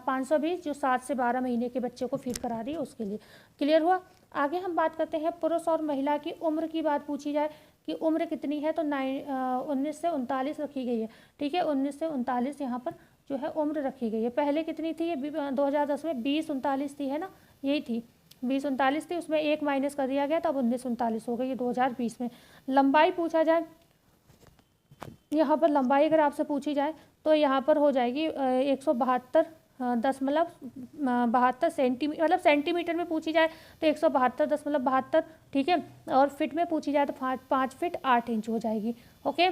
520 जो 7 से 12 महीने के बच्चे को फीड करा रही है उसके लिए, क्लियर हुआ। आगे हम बात करते हैं पुरुष और महिला की उम्र की बात पूछी जाए कि उम्र कितनी है, तो 19 से 39 रखी गई है, ठीक है, 19 से 39 यहाँ पर जो है उम्र रखी गई है। पहले कितनी थी, ये 2010 में 20 39 थी, है ना, यही थी 20 39 थी, उसमें 1 माइनस कर दिया गया, तब 19 39 हो गई, ये 2020 में। लंबाई पूछा जाए यहाँ पर लंबाई अगर आपसे पूछी जाए तो यहाँ पर हो जाएगी 172 सेंटीमीटर, मतलब सेंटीमीटर में पूछी जाए तो 172.72, ठीक है। और फिट में पूछी जाए तो 5 फीट 8 इंच हो जाएगी। ओके,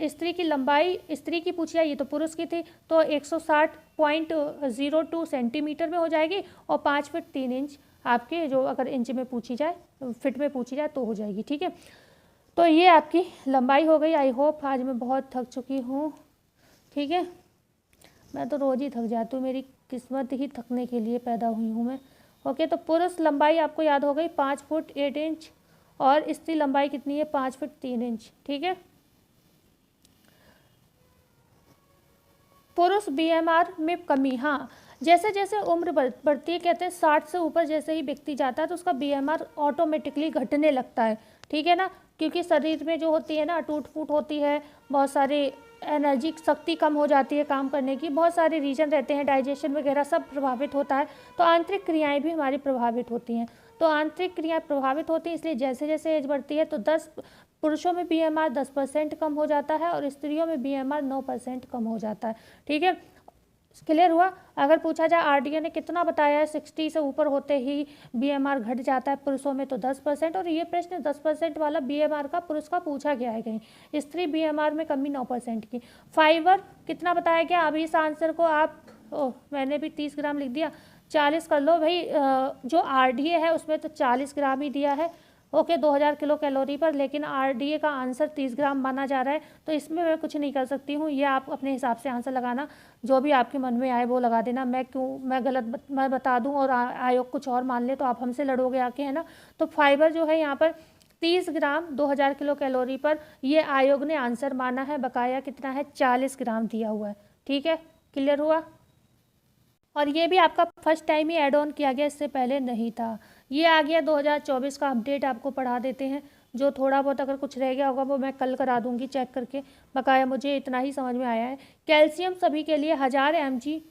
स्त्री की लंबाई, स्त्री की पूछी जाए, ये तो पुरुष की थी, तो 160.02 सेंटीमीटर में हो जाएगी, और 5 फीट 3 इंच आपके जो अगर इंच में पूछी जाए, फिट में पूछी जाए तो हो जाएगी, ठीक है। तो ये आपकी लंबाई हो गई। आई होप आज मैं बहुत थक चुकी हूँ, ठीक है। मैं तो रोज़ ही थक जाती हूँ, मेरी किस्मत ही थकने के लिए पैदा हुई हूँ मैं। ओके, तो पुरुष लंबाई आपको याद हो गई 5 फुट 8 इंच, और स्त्री लंबाई कितनी है 5 फुट 3 इंच, ठीक है। पुरुष BMR में कमी, हाँ, जैसे जैसे उम्र बढ़ती है, कहते हैं 60 से ऊपर जैसे ही व्यक्ति जाता है तो उसका BMR ऑटोमेटिकली घटने लगता है, ठीक है ना, क्योंकि शरीर में जो होती है ना टूट फूट होती है, बहुत सारी एनर्जी शक्ति कम हो जाती है काम करने की, बहुत सारे रीजन रहते हैं, डाइजेशन वगैरह सब प्रभावित होता है, तो आंतरिक क्रियाएं भी हमारी प्रभावित होती हैं। तो आंतरिक क्रियाएं प्रभावित होती हैं, इसलिए जैसे जैसे एज बढ़ती है तो पुरुषों में BMR 10% कम हो जाता है और स्त्रियों में BMR 9% कम हो जाता है, ठीक है। क्लियर हुआ। अगर पूछा जाए RDA ने कितना बताया है, 60 से ऊपर होते ही BMR घट जाता है, पुरुषों में तो 10%, और ये प्रश्न 10% वाला BMR का पुरुष का पूछा गया है कहीं। स्त्री BMR में कमी 9% की। फाइबर कितना बताया गया, अभी इस आंसर को आप मैंने भी 30 ग्राम लिख दिया, 40 कर लो भाई, जो RDA है उसमें तो 40 ग्राम ही दिया है, ओके, 2000 किलो कैलोरी पर, लेकिन RDA का आंसर 30 ग्राम माना जा रहा है, तो इसमें मैं कुछ नहीं कर सकती हूँ, ये आप अपने हिसाब से आंसर लगाना, जो भी आपके मन में आए वो लगा देना। मैं गलत मैं बता दूँ और आयोग कुछ और मान ले तो आप हमसे लड़ोगे आके, है ना। तो फाइबर जो है यहाँ पर 30 ग्राम 2000 किलो कैलोरी पर ये आयोग ने आंसर माना है, बकाया कितना है 40 ग्राम दिया हुआ है, ठीक है। क्लियर हुआ। और ये भी आपका first time he add on किया गया, इससे पहले नहीं था। ये आ गया 2024 का अपडेट, आपको पढ़ा देते हैं, जो थोड़ा बहुत अगर कुछ रह गया होगा वो मैं कल करा दूंगी चेक करके, बकाया मुझे इतना ही समझ में आया है। कैल्शियम सभी के लिए 1000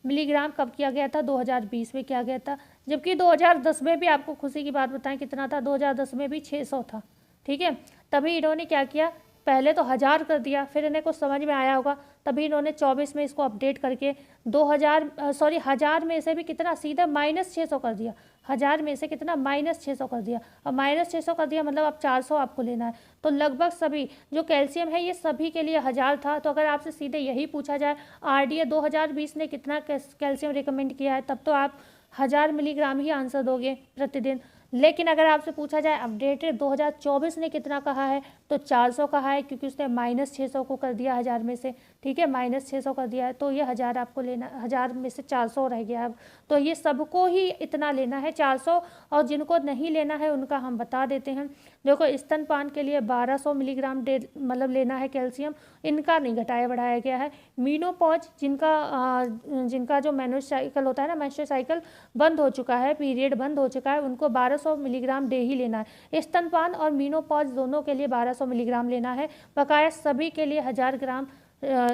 मिलीग्राम कब किया गया था, 2020 में किया गया था, जबकि 2010 में भी आपको खुशी की बात बताएं कितना था, 2010 में भी 600 था, ठीक है। तभी इन्होंने क्या किया, पहले तो 1000 कर दिया, फिर इन्हें कुछ समझ में आया होगा, तभी इन्होंने 24 में इसको अपडेट करके 1000 में से भी कितना सीधा -600 कर दिया, 1000 में से कितना -600 कर दिया, और -600 कर दिया मतलब अब 400 आपको लेना है। तो लगभग सभी जो कैल्शियम है ये सभी के लिए 1000 था। तो अगर आपसे सीधे यही पूछा जाए RDA 2020 ने कितना कैल्शियम रिकमेंड किया है, तब तो आप 1000 मिलीग्राम ही आंसर दोगे प्रतिदिन। लेकिन अगर आपसे पूछा जाए अपडेटेड 2024 ने कितना कहा है, तो 400 कहा है, क्योंकि उसने -600 को कर दिया 1000 में से, ठीक है, -600 कर दिया है, तो ये 1000 आपको लेना, 1000 में से 400 रह गया अब। तो ये सबको ही इतना लेना है 400, और जिनको नहीं लेना है उनका हम बता देते हैं। देखो, स्तनपान के लिए 1200 मिलीग्राम मतलब लेना है कैल्शियम, इनका नहीं घटाया बढ़ाया गया है। मीनोपॉज जिनका जो मेंस्ट्रुअल साइकिल होता है ना, मेंस्ट्रुअल साइकिल बंद हो चुका है, पीरियड बंद हो चुका है, उनको 1200 मिलीग्राम डे ही लेना है। स्तनपान और मीनोपॉज दोनों के लिए 1200 मिलीग्राम लेना है, बकाया सभी के लिए 1000 ग्राम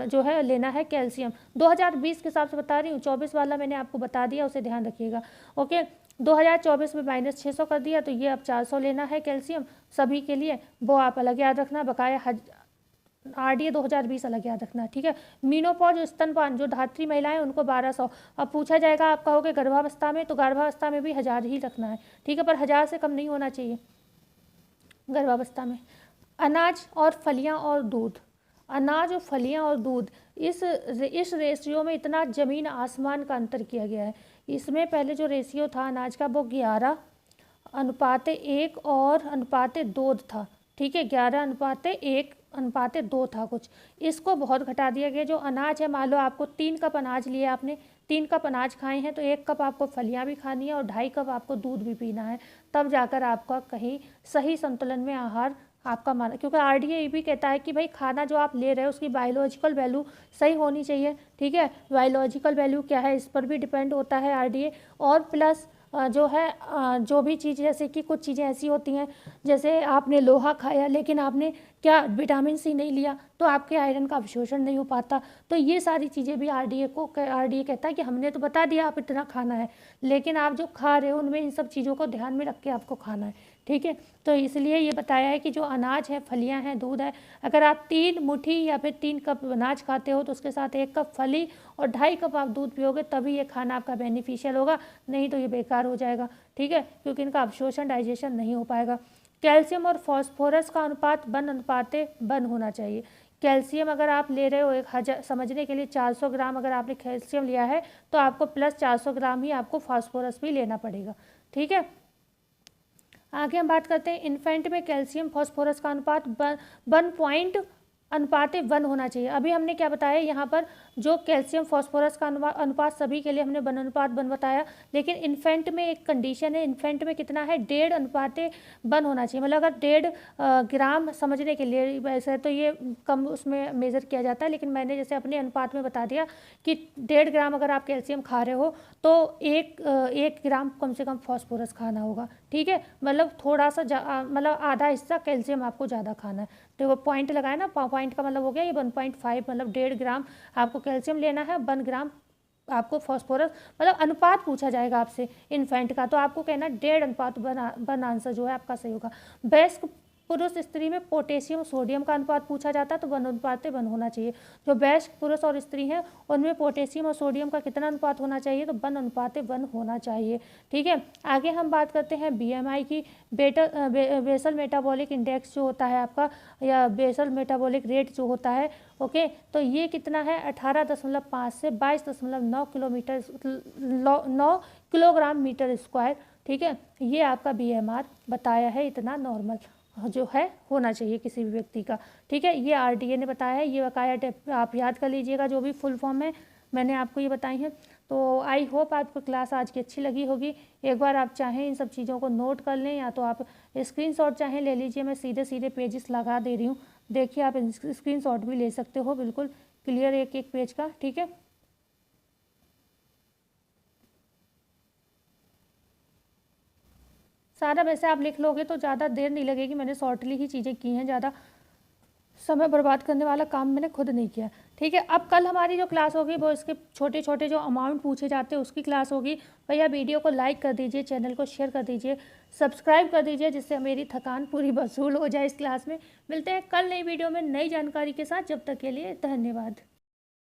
जो है लेना है कैल्शियम। 2020 के हिसाब से बता रही हूँ, 24 वाला मैंने आपको बता दिया, उसे ध्यान रखिएगा। ओके, 2024 में -600 कर दिया, तो ये अब 400 लेना है कैल्शियम सभी के लिए, वो आप अलग याद रखना, बकाया RDA 2020 अलग याद रखना, ठीक है। मीनोपॉज स्तनपान जो धात्री महिलाएं उनको 1200। अब पूछा जाएगा आप कहोगे गर्भावस्था में, तो गर्भावस्था में भी 1000 ही रखना है, ठीक है, पर 1000 से कम नहीं होना चाहिए गर्भावस्था में। अनाज और फलियां और दूध, अनाज और फलियां और दूध, इस रेशियो में इतना ज़मीन आसमान का अंतर किया गया है। इसमें पहले जो रेशियो था अनाज का वो 11:1 और /2 था, ठीक है, 11:1/2 था कुछ, इसको बहुत घटा दिया गया। जो अनाज है, मान लो आपको 3 कप अनाज लिया, आपने 3 कप अनाज खाए हैं, तो 1 कप आपको फलियां भी खानी है और 2.5 कप आपको दूध भी पीना है, तब जाकर आपका कहीं सही संतुलन में आहार आपका माना। क्योंकि RDA ये भी कहता है कि भाई खाना जो आप ले रहे हो उसकी बायोलॉजिकल वैल्यू सही होनी चाहिए, ठीक है। बायोलॉजिकल वैल्यू क्या है इस पर भी डिपेंड होता है RDA, और प्लस जो है जो भी चीज़, जैसे कि कुछ चीज़ें ऐसी होती हैं, जैसे आपने लोहा खाया लेकिन आपने क्या विटामिन C नहीं लिया, तो आपके आयरन का अवशोषण नहीं हो पाता। तो ये सारी चीज़ें भी RDA कहता है कि हमने तो बता दिया आप इतना खाना है, लेकिन आप जो खा रहे हो उनमें इन सब चीज़ों को ध्यान में रख के आपको खाना है, ठीक है। तो इसलिए ये बताया है कि जो अनाज है, फलियां हैं, दूध है, अगर आप 3 मुट्ठी या फिर 3 कप अनाज खाते हो तो उसके साथ 1 कप फली और 2.5 कप आप दूध पियोगे, तभी ये खाना आपका बेनिफिशियल होगा, नहीं तो ये बेकार हो जाएगा। ठीक है, क्योंकि इनका अवशोषण, डाइजेशन नहीं हो पाएगा। कैल्शियम और फॉस्फोरस का अनुपात 1:1 होना चाहिए। कैल्शियम अगर आप ले रहे हो 1000, समझने के लिए 400 ग्राम अगर आपने कैल्शियम लिया है तो आपको प्लस 400 ग्राम ही आपको फॉस्फोरस भी लेना पड़ेगा। ठीक है, आगे हम बात करते हैं इन्फेंट में कैल्शियम फॉस्फोरस का अनुपात 1:1 होना चाहिए। अभी हमने क्या बताया यहाँ पर, जो कैल्शियम फॉस्फोरस का अनुपात सभी के लिए हमने 1:1 बताया, लेकिन इन्फेंट में एक कंडीशन है, इन्फेंट में कितना है, 1:1 होना चाहिए। मतलब अगर 1.5 ग्राम, समझने के लिए वैसे तो ये कम उसमें मेज़र किया जाता है, लेकिन मैंने जैसे अपने अनुपात में बता दिया कि 1.5 ग्राम अगर आप कैल्शियम खा रहे हो तो 1 ग्राम कम से कम फॉस्फोरस खाना होगा। ठीक है, मतलब थोड़ा सा मतलब आधा हिस्सा कैल्शियम आपको ज़्यादा खाना है। तो वो पॉइंट लगाया ना, पॉइंट का मतलब हो गया ये 1.5, मतलब 1.5 ग्राम आपको कैल्शियम लेना है, 1 ग्राम आपको फॉस्फोरस, मतलब अनुपात पूछा जाएगा आपसे इन्फेंट का, तो आपको कहना 1:1 आंसर जो है आपका सही होगा। वयस्क पुरुष स्त्री में पोटेशियम सोडियम का अनुपात पूछा जाता है तो 1:1 होना चाहिए। जो वयस्क पुरुष और स्त्री हैं उनमें पोटेशियम और सोडियम का कितना अनुपात होना चाहिए, तो 1:1 होना चाहिए। ठीक है, आगे हम बात करते हैं BMI की। बेसल मेटाबॉलिक इंडेक्स जो होता है आपका, या बेसल मेटाबॉलिक रेट जो होता है, ओके, तो ये कितना है, 18.5 से 22.9 किलोग्राम मीटर स्क्वायर। ठीक है, ये आपका BMR बताया है, इतना नॉर्मल जो है होना चाहिए किसी भी व्यक्ति का। ठीक है, ये RDA ने बताया है, ये बकाया आप याद कर लीजिएगा, जो भी फुल फॉर्म है मैंने आपको ये बताई हैं। तो आई होप आपको क्लास आज की अच्छी लगी होगी। एक बार आप चाहें इन सब चीज़ों को नोट कर लें, या तो आप स्क्रीनशॉट चाहें ले लीजिए, मैं सीधे सीधे पेजेस लगा दे रही हूँ, देखिए आप स्क्रीनशॉट भी ले सकते हो, बिल्कुल क्लियर एक एक पेज का। ठीक है, सारा वैसे आप लिख लोगे तो ज़्यादा देर नहीं लगेगी, मैंने शॉर्टली ही चीज़ें की हैं, ज़्यादा समय बर्बाद करने वाला काम मैंने खुद नहीं किया। ठीक है, अब कल हमारी जो क्लास होगी वो इसके छोटे छोटे जो अमाउंट पूछे जाते हैं उसकी क्लास होगी। भैया वीडियो को लाइक कर दीजिए, चैनल को शेयर कर दीजिए, सब्सक्राइब कर दीजिए, जिससे मेरी थकान पूरी वसूल हो जाए इस क्लास में। मिलते हैं कल नई वीडियो में नई जानकारी के साथ, जब तक के लिए धन्यवाद।